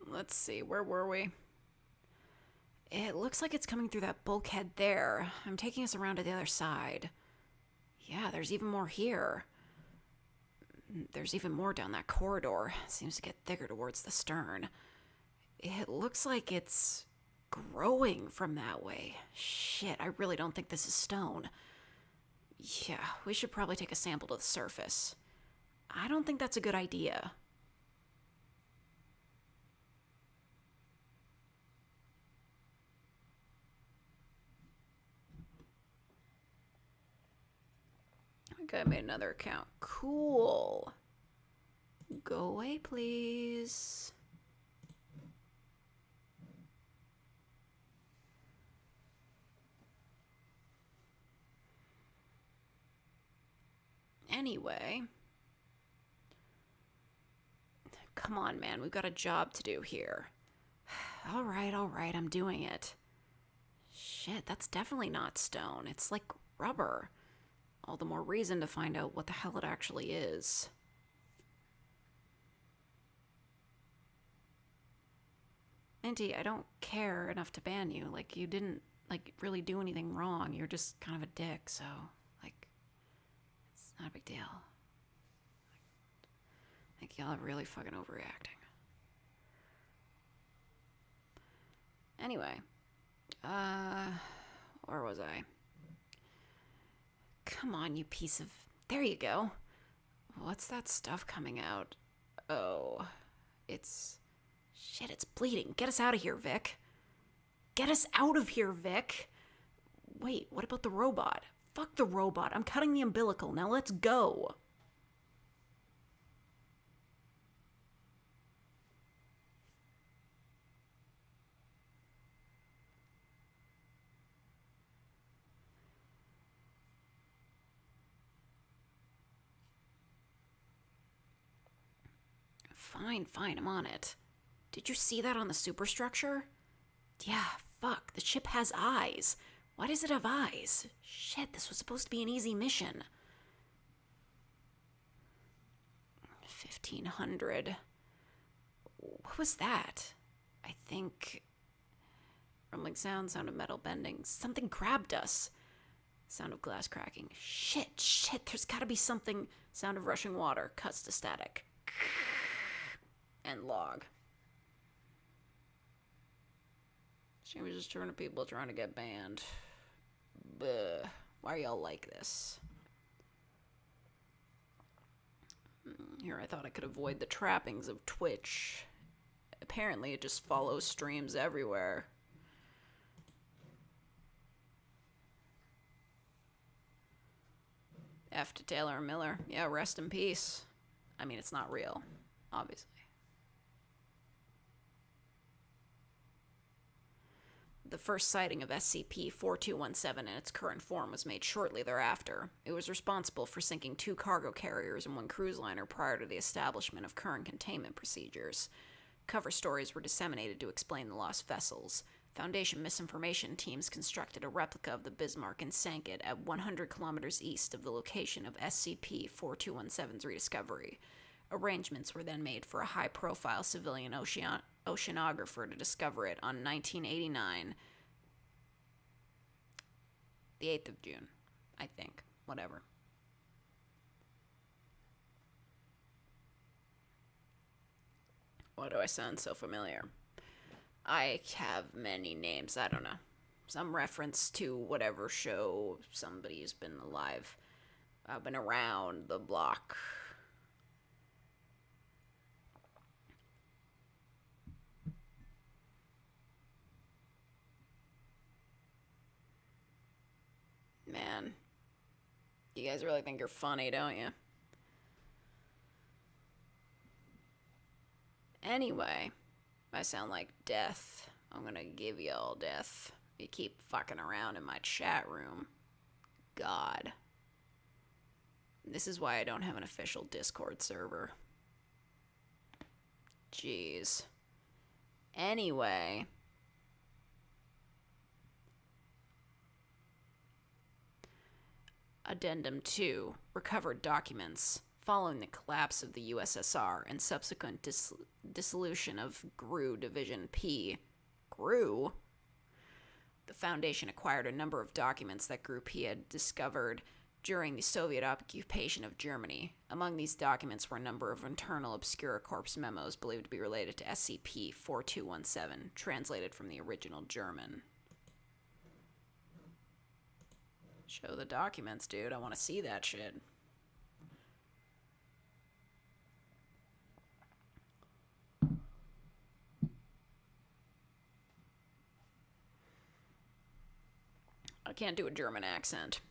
Let's see, where were we? It looks like it's coming through that bulkhead there. I'm taking us around to the other side. Yeah, there's even more here. There's even more down that corridor. Seems to get thicker towards the stern. It looks like it's growing from that way. Shit, I really don't think this is stone. Yeah, we should probably take a sample to the surface. I don't think that's a good idea. Okay, I made another account. Cool. Go away, please. Anyway. Come on, man. We've got a job to do here. All right, I'm doing it. Shit, that's definitely not stone. It's like rubber. All the more reason to find out what the hell it actually is. Minty, I don't care enough to ban you. Like, you didn't, like, really do anything wrong. You're just kind of a dick, so, like, it's not a big deal. I think y'all are really fucking overreacting. Anyway. Where was I? Come on, you piece of... There you go. What's that stuff coming out? Oh, it's... Shit, it's bleeding. Get us out of here, Vic. Get us out of here, Vic. Wait, what about the robot? Fuck the robot. I'm cutting the umbilical. Now let's go. Fine, I'm on it. Did you see that on the superstructure? Yeah, fuck, the ship has eyes. Why does it have eyes? Shit, this was supposed to be an easy mission. 1,500. What was that? I think... Rumbling sound of metal bending. Something grabbed us. Sound of glass cracking. Shit, there's gotta be something. Sound of rushing water. Cuts to static. And log. Shame we just turn to people trying to get banned. Buh. Why are y'all like this? Here I thought I could avoid the trappings of Twitch. Apparently it just follows streams everywhere. F to Taylor and Miller. Yeah, rest in peace. I mean, it's not real, obviously. The first sighting of SCP-4217 in its current form was made shortly thereafter. It was responsible for sinking 2 cargo carriers and 1 cruise liner prior to the establishment of current containment procedures. Cover stories were disseminated to explain the lost vessels. Foundation misinformation teams constructed a replica of the Bismarck and sank it at 100 kilometers east of the location of SCP-4217's rediscovery. Arrangements were then made for a high-profile civilian oceanographer to discover it on 1989, the 8th of June, I think. Whatever. Why do I sound so familiar? I have many names. I don't know. Some reference to whatever show somebody's been alive. I've been around the block. Man, you guys really think you're funny, don't you? Anyway, I sound like death. I'm gonna give you all death. You keep fucking around in my chat room. God. This is why I don't have an official Discord server. Jeez. Anyway. Addendum 2. Recovered documents. Following the collapse of the USSR and subsequent dissolution of GRU Division P. GRU? The Foundation acquired a number of documents that Group P had discovered during the Soviet occupation of Germany. Among these documents were a number of internal obscure corpse memos believed to be related to SCP-4217, translated from the original German. Show the documents, dude. I want to see that shit. I can't do a German accent.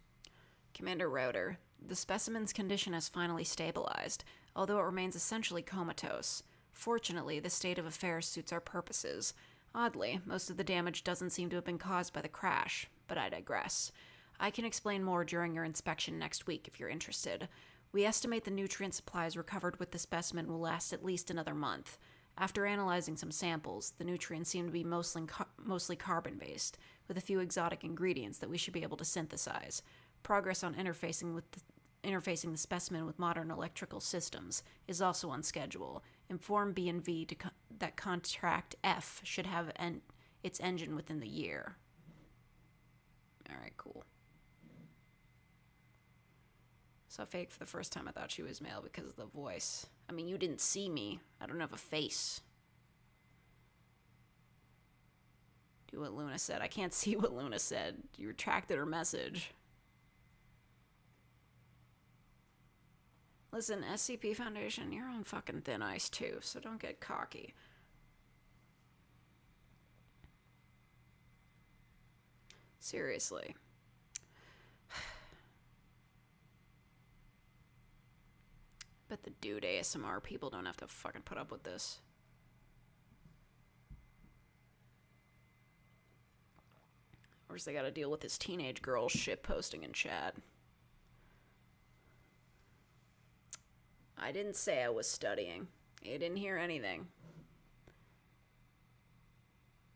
Commander Rauter, the specimen's condition has finally stabilized, although it remains essentially comatose. Fortunately, this state of affairs suits our purposes. Oddly, most of the damage doesn't seem to have been caused by the crash, but I digress. I can explain more during your inspection next week if you're interested. We estimate the nutrient supplies recovered with the specimen will last at least another month. After analyzing some samples, the nutrients seem to be mostly carbon-based, with a few exotic ingredients that we should be able to synthesize. Progress on interfacing the specimen with modern electrical systems is also on schedule. Inform B&V that Contract F should have its engine within the year. Alright, cool. Saw Fake for the first time. I thought she was male because of the voice. I mean, you didn't see me. I don't have a face. Do what Luna said. I can't see what Luna said. You retracted her message. Listen, SCP Foundation, you're on fucking thin ice too, so don't get cocky. Seriously. Bet the dude ASMR people don't have to fucking put up with this. Or they gotta deal with his teenage girls shit posting in chat. I didn't say I was studying. You didn't hear anything.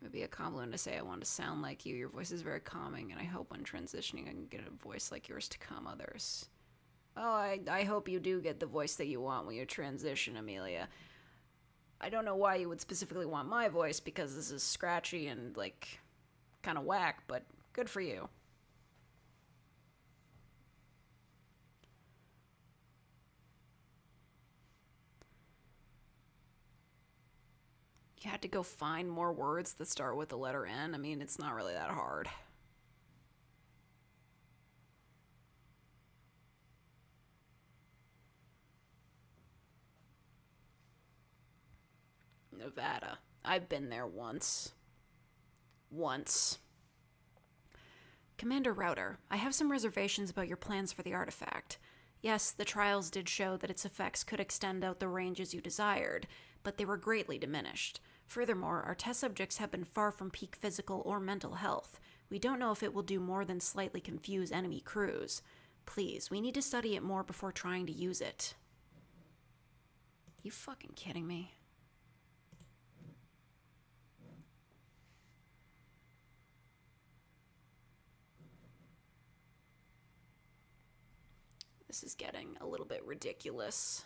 It would be a compliment to say I want to sound like you. Your voice is very calming, and I hope when transitioning I can get a voice like yours to calm others. Oh, I hope you do get the voice that you want when you transition, Amelia. I don't know why you would specifically want my voice, because this is scratchy and, like, kind of whack, but good for you. You had to go find more words that start with the letter N? I mean, it's not really that hard. Nevada. I've been there once. Commander Router, I have some reservations about your plans for the artifact. Yes, the trials did show that its effects could extend out the ranges you desired, but they were greatly diminished. Furthermore, our test subjects have been far from peak physical or mental health. We don't know if it will do more than slightly confuse enemy crews. Please, we need to study it more before trying to use it. You fucking kidding me? This is getting a little bit ridiculous.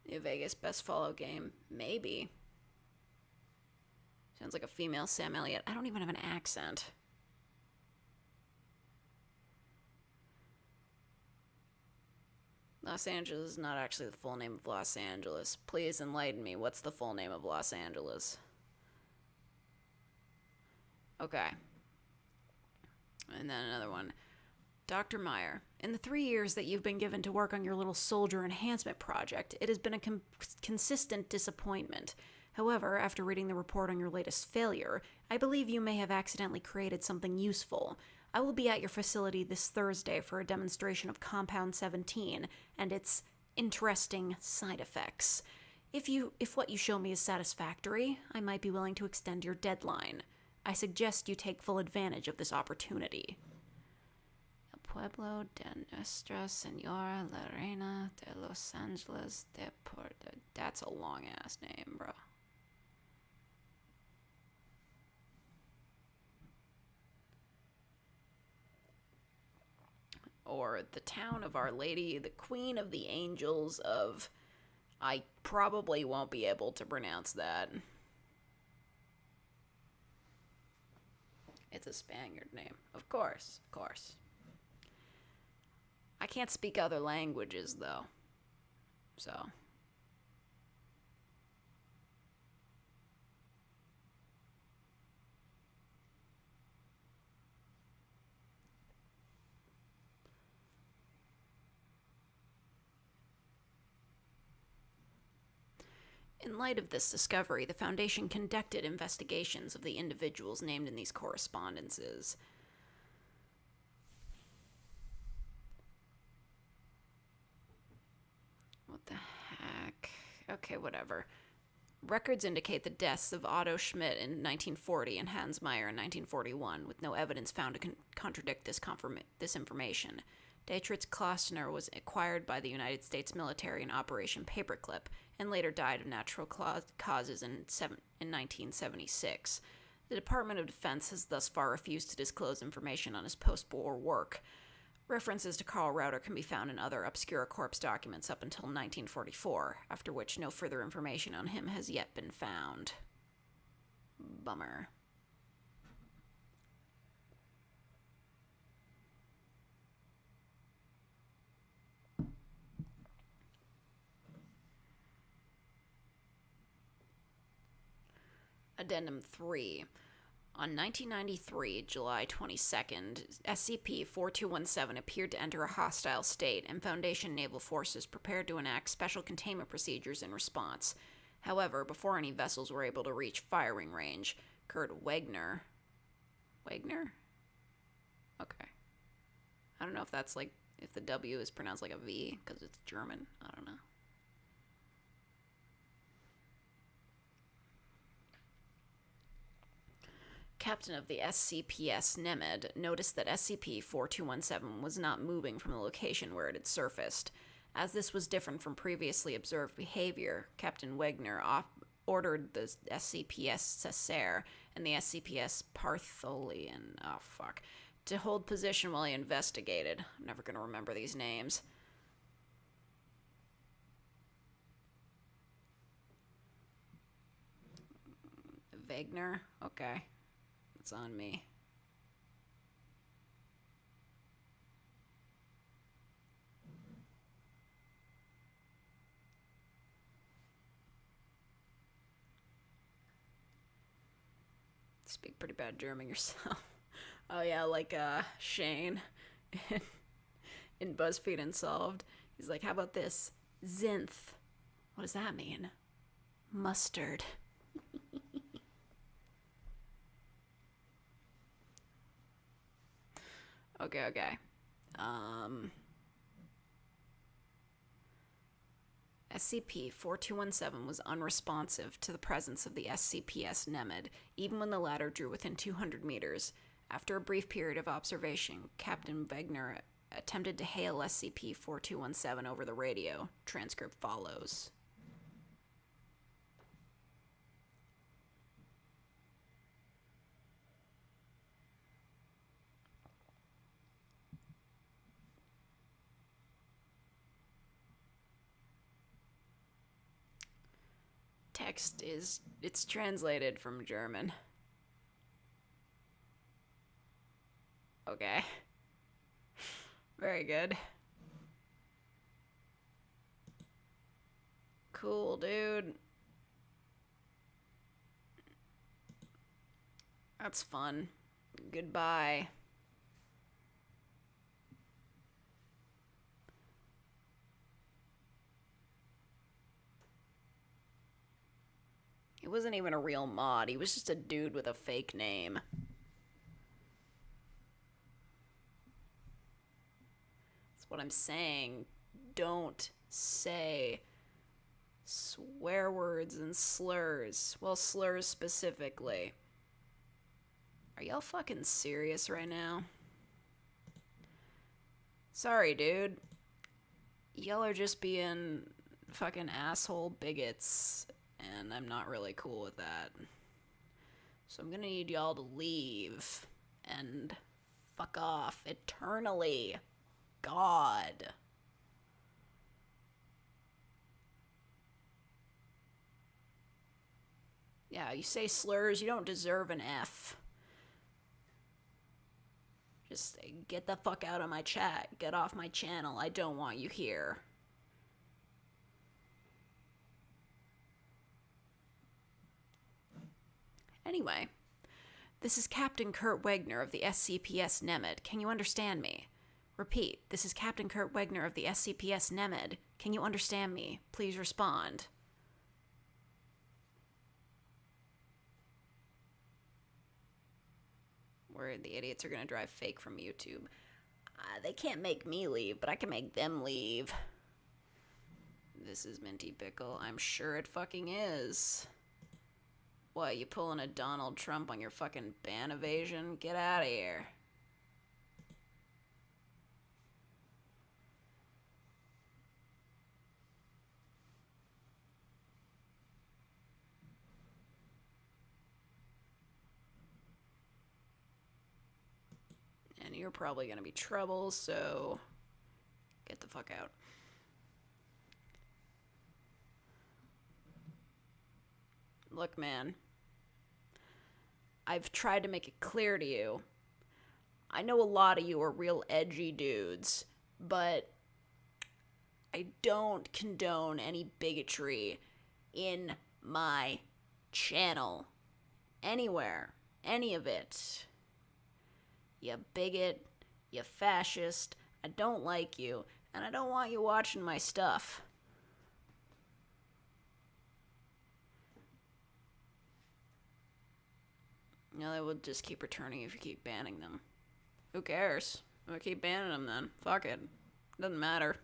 New Vegas best follow game? Maybe. Sounds like a female Sam Elliott. I don't even have an accent. Los Angeles is not actually the full name of Los Angeles. Please enlighten me. What's the full name of Los Angeles? Okay. And then another one. Dr. Meyer, in the 3 years that you've been given to work on your little soldier enhancement project, it has been a consistent disappointment. However, after reading the report on your latest failure, I believe you may have accidentally created something useful. I will be at your facility this Thursday for a demonstration of Compound 17 and its interesting side effects. If what you show me is satisfactory, I might be willing to extend your deadline. I suggest you take full advantage of this opportunity. El Pueblo de Nuestra Senora La Reina de Los Angeles de Puerto. That's a long-ass name, bro. Or the town of Our Lady, the Queen of the Angels of... I probably won't be able to pronounce that. It's a Spaniard name. Of course. I can't speak other languages, though. So... In light of this discovery, the Foundation conducted investigations of the individuals named in these correspondences. What the heck? Okay, whatever. Records indicate the deaths of Otto Schmidt in 1940 and Hans Meyer in 1941, with no evidence found to contradict this information. Dietrich Klostner was acquired by the United States military in Operation Paperclip and later died of natural causes in 1976. The Department of Defense has thus far refused to disclose information on his post-war work. References to Carl Rauter can be found in other obscure corpse documents up until 1944, after which no further information on him has yet been found. Bummer. Addendum 3. On 1993, July 22nd, SCP-4217 appeared to enter a hostile state, and Foundation naval forces prepared to enact special containment procedures in response. However, before any vessels were able to reach firing range, Kurt Wegner... Wegner? Okay. I don't know if that's like... if the W is pronounced like a V, because it's German. I don't know. Captain of the SCPS Nemed noticed that SCP-4217 was not moving from the location where it had surfaced. As this was different from previously observed behavior, Captain Wegner ordered the SCPS Cessair and the SCPS Partholian to hold position while he investigated. I'm never going to remember these names. Wegner? Okay. It's on me. Speak pretty bad German yourself. Oh yeah, like Shane in BuzzFeed Unsolved. He's like, how about this? Zinth. What does that mean? Mustard. Okay. SCP-4217 was unresponsive to the presence of the SCPS Nemid, even when the latter drew within 200 meters. After a brief period of observation, Captain Wegner attempted to hail SCP-4217 over the radio. Transcript follows. Text it's translated from German. Okay. Very good. Cool, dude. That's fun. Goodbye. He wasn't even a real mod. He was just a dude with a fake name. That's what I'm saying. Don't say swear words and slurs. Well, slurs specifically. Are y'all fucking serious right now? Sorry, dude. Y'all are just being fucking asshole bigots. And I'm not really cool with that. So I'm gonna need y'all to leave. And fuck off eternally. God. Yeah, you say slurs, you don't deserve an F. Just get the fuck out of my chat. Get off my channel. I don't want you here. Anyway, this is Captain Kurt Wegner of the SCPS Nemid. Can you understand me? Repeat, this is Captain Kurt Wegner of the SCPS Nemid. Can you understand me? Please respond. Where the idiots are gonna drive fake from YouTube. They can't make me leave, but I can make them leave. This is Minty Pickle. I'm sure it fucking is. What, you pulling a Donald Trump on your fucking ban evasion? Get out of here. And you're probably gonna be trouble, so get the fuck out. Look, man. I've tried to make it clear to you. I know a lot of you are real edgy dudes, but I don't condone any bigotry in my channel. Anywhere. Any of it. You bigot. You fascist. I don't like you. And I don't want you watching my stuff. No, they will just keep returning if you keep banning them. Who cares? I'll keep banning them then. Fuck it. Doesn't matter.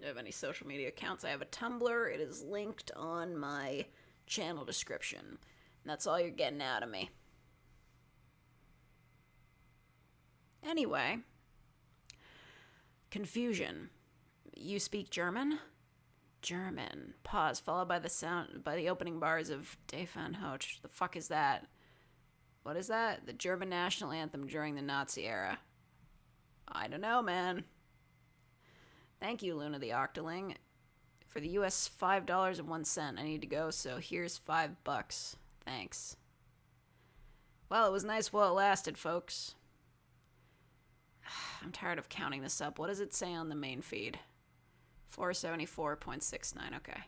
Do I have any social media accounts? I have a Tumblr. It is linked on my channel description. And that's all you're getting out of me. Anyway. Confusion. You speak German? German. Pause, followed by the opening bars of De Van Hoch. The fuck is that? What is that? The German national anthem during the Nazi era. I don't know, man. Thank you, Luna the Octoling. For the US $5.01, I need to go, so here's $5. Thanks. Well, it was nice while it lasted, folks. I'm tired of counting this up. What does it say on the main feed? 474.69, okay.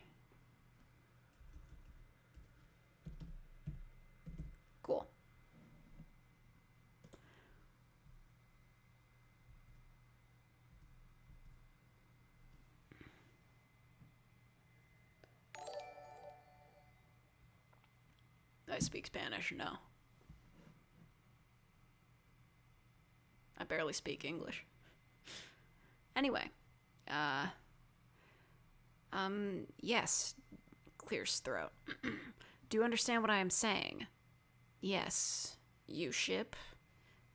I speak Spanish, no. I barely speak English. Anyway, yes, clears throat. Do you understand what I am saying? Yes. You ship?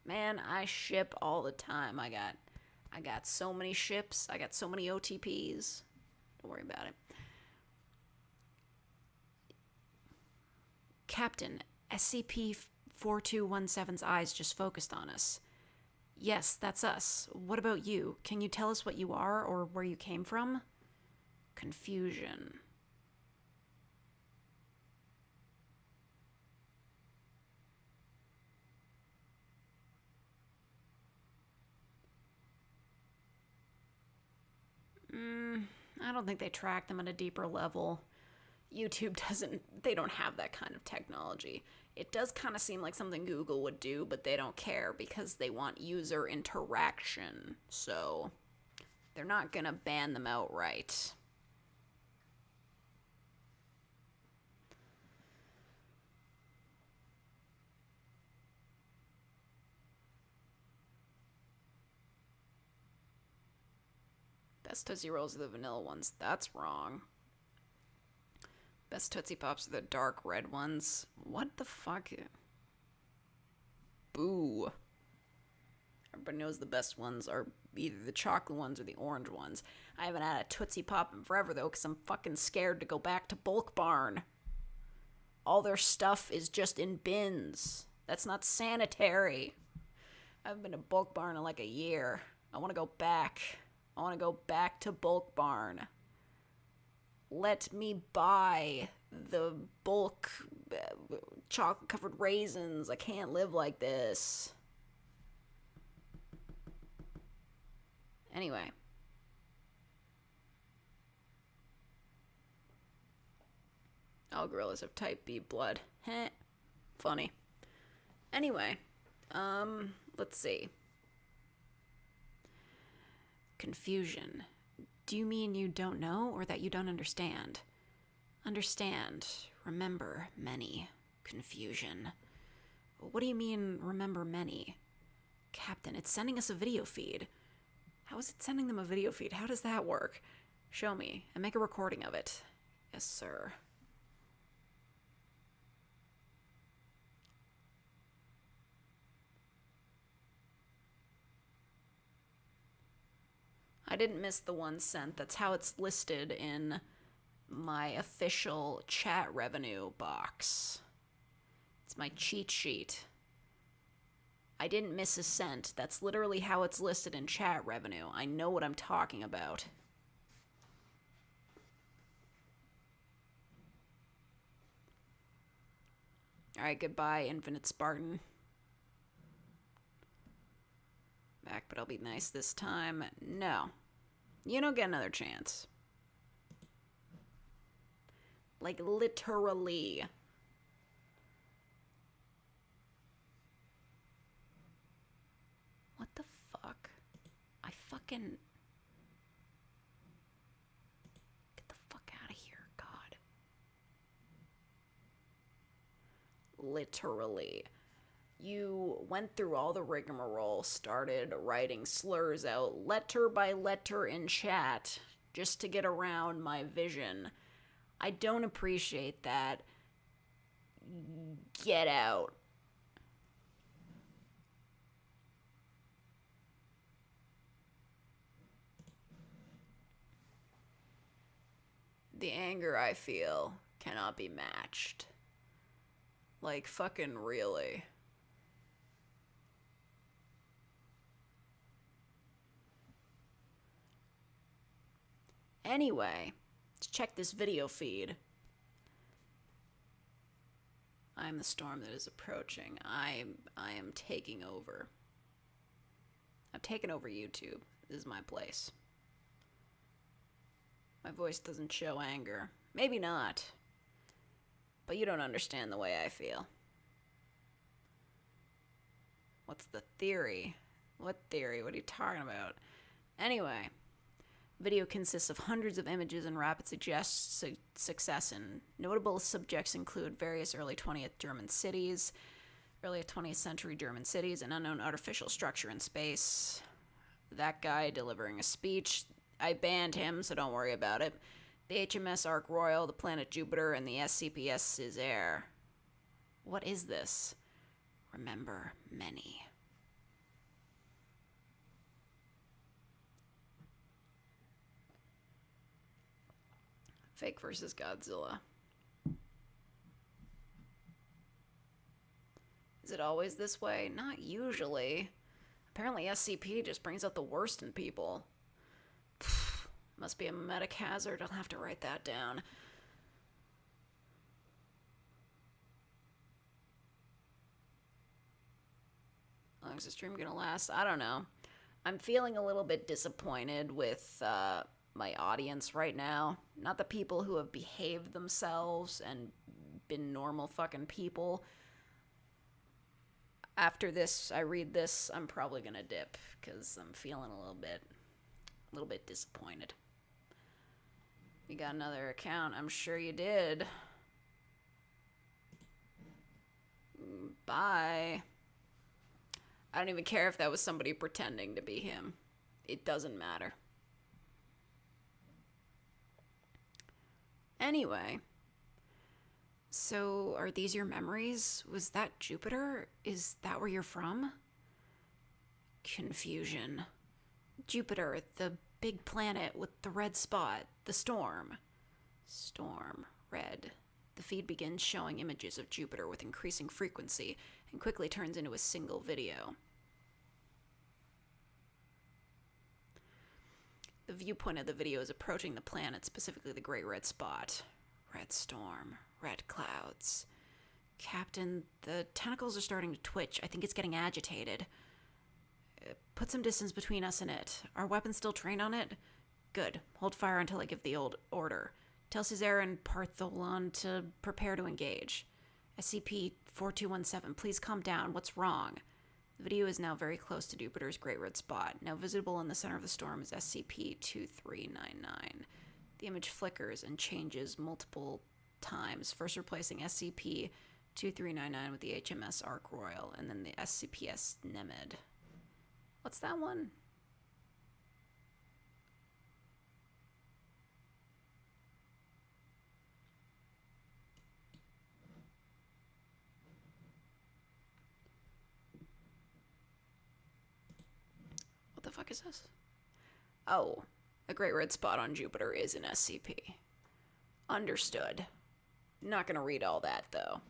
Man, I ship all the time. I got so many ships. I got so many OTPs. Don't worry about it. Captain, SCP-4217's eyes just focused on us. Yes, that's us. What about you? Can you tell us what you are or where you came from? Confusion. I don't think they track them at a deeper level. YouTube they don't have that kind of technology. It does kind of seem like something Google would do, but they don't care because they want user interaction. So they're not gonna ban them outright. Best Tootsie Rolls are the vanilla ones. That's wrong. Best Tootsie Pops are the dark red ones. What the fuck? Boo. Everybody knows the best ones are either the chocolate ones or the orange ones. I haven't had a Tootsie Pop in forever, though, because I'm fucking scared to go back to Bulk Barn. All their stuff is just in bins. That's not sanitary. I haven't been to Bulk Barn in like a year. I want to go back. I want to go back to Bulk Barn. Let me buy the bulk chocolate-covered raisins. I can't live like this. Anyway. All gorillas have type B blood. Heh. Funny. Anyway. Let's see. Confusion. Do you mean you don't know or that you don't understand? Understand. Remember many. Confusion. What do you mean, remember many? Captain, it's sending us a video feed. How is it sending them a video feed? How does that work? Show me and make a recording of it. Yes, sir. I didn't miss the 1 cent. That's how it's listed in my official chat revenue box. It's my cheat sheet. I didn't miss a cent. That's literally how it's listed in chat revenue. I know what I'm talking about. Alright, goodbye, Infinite Spartan. Back, but I'll be nice this time. No. You don't get another chance. Like, literally. What the fuck? I fucking... Get the fuck out of here, God. Literally. You went through all the rigmarole, started writing slurs out letter by letter in chat just to get around my vision. I don't appreciate that. Get out. The anger I feel cannot be matched. Like, fucking really. Anyway, let's check this video feed. I am the storm that is approaching. I am taking over. I've taken over YouTube. This is my place. My voice doesn't show anger. Maybe not. But you don't understand the way I feel. What's the theory? What theory? What are you talking about? Anyway, Video consists of hundreds of images in rapid succession. Notable subjects include various early 20th century German cities, an unknown artificial structure in space. That guy delivering a speech. I banned him, so don't worry about it. The HMS Ark Royal, the planet Jupiter, and the SCP-055. What is this? Remember many. Fake versus Godzilla. Is it always this way? Not usually. Apparently SCP just brings out the worst in people. Must be a medic hazard. I'll have to write that down. How long is the stream gonna last? I don't know. I'm feeling a little bit disappointed with my audience right now. Not the people who have behaved themselves and been normal fucking people. After this, I read this, I'm probably gonna dip because I'm feeling a little bit disappointed. You got another account? I'm sure you did. Bye. I don't even care if that was somebody pretending to be him. It doesn't matter. Anyway, so are these your memories? Was that Jupiter? Is that where you're from? Confusion. Jupiter, the big planet with the red spot, the storm. Storm, red. The feed begins showing images of Jupiter with increasing frequency and quickly turns into a single video. The viewpoint of the video is approaching the planet, specifically the great red spot. Red storm, red clouds. Captain, the tentacles are starting to twitch. I think it's getting agitated. Put some distance between us and it. Are weapons still trained on it? Good. Hold fire until I give the old order. Tell Caesar and Partholon to prepare to engage. SCP-4217, please calm down. What's wrong? The video is now very close to Jupiter's Great Red Spot. Now visible in the center of the storm is SCP-2399. The image flickers and changes multiple times, first replacing SCP-2399 with the HMS Ark Royal, and then the SCPS Nemed. What's that one? What the fuck is this? Oh, the Great Red Spot on Jupiter is an SCP. Understood. Not gonna read all that, though.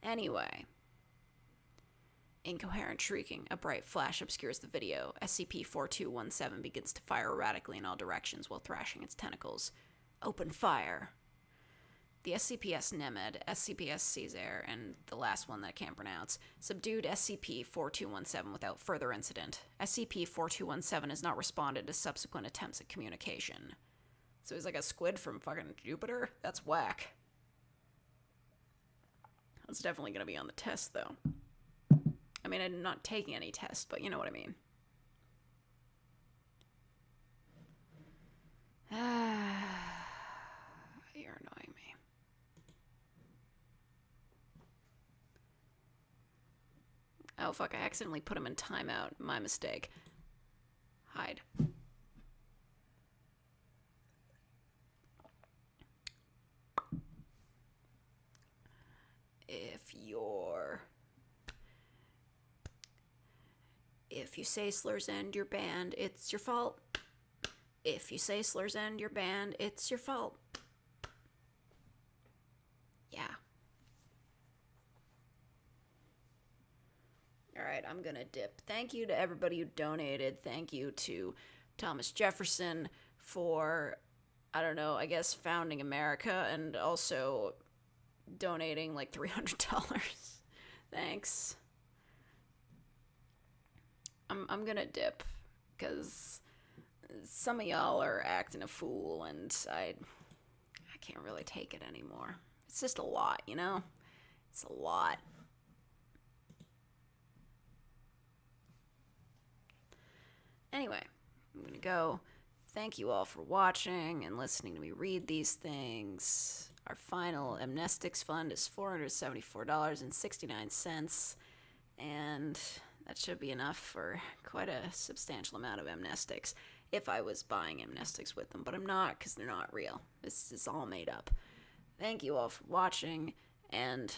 Anyway. Incoherent shrieking. A bright flash obscures the video. SCP-4217 begins to fire erratically in all directions while thrashing its tentacles. Open fire. The SCPS Nemed, SCPS Caesar, and the last one that I can't pronounce, subdued SCP-4217 without further incident. SCP-4217 has not responded to subsequent attempts at communication. So he's like a squid from fucking Jupiter? That's whack. That's definitely gonna be on the test, though. I mean, I'm not taking any tests, but you know what I mean. You're annoying me. Oh, fuck, I accidentally put him in timeout. My mistake. Hide. If you say slurs end, you're banned. It's your fault. If you say slurs end, you're banned. It's your fault. Yeah. Alright, I'm gonna dip. Thank you to everybody who donated. Thank you to Thomas Jefferson for, I don't know, I guess founding America and also donating like $300. Thanks. I'm gonna dip because some of y'all are acting a fool and I can't really take it anymore. It's just a lot, you know? It's a lot. Anyway, I'm gonna go thank you all for watching and listening to me read these things. Our final amnestics fund is $474.69, and that should be enough for quite a substantial amount of amnestics if I was buying amnestics with them, but I'm not because they're not real. This is all made up. Thank you all for watching, and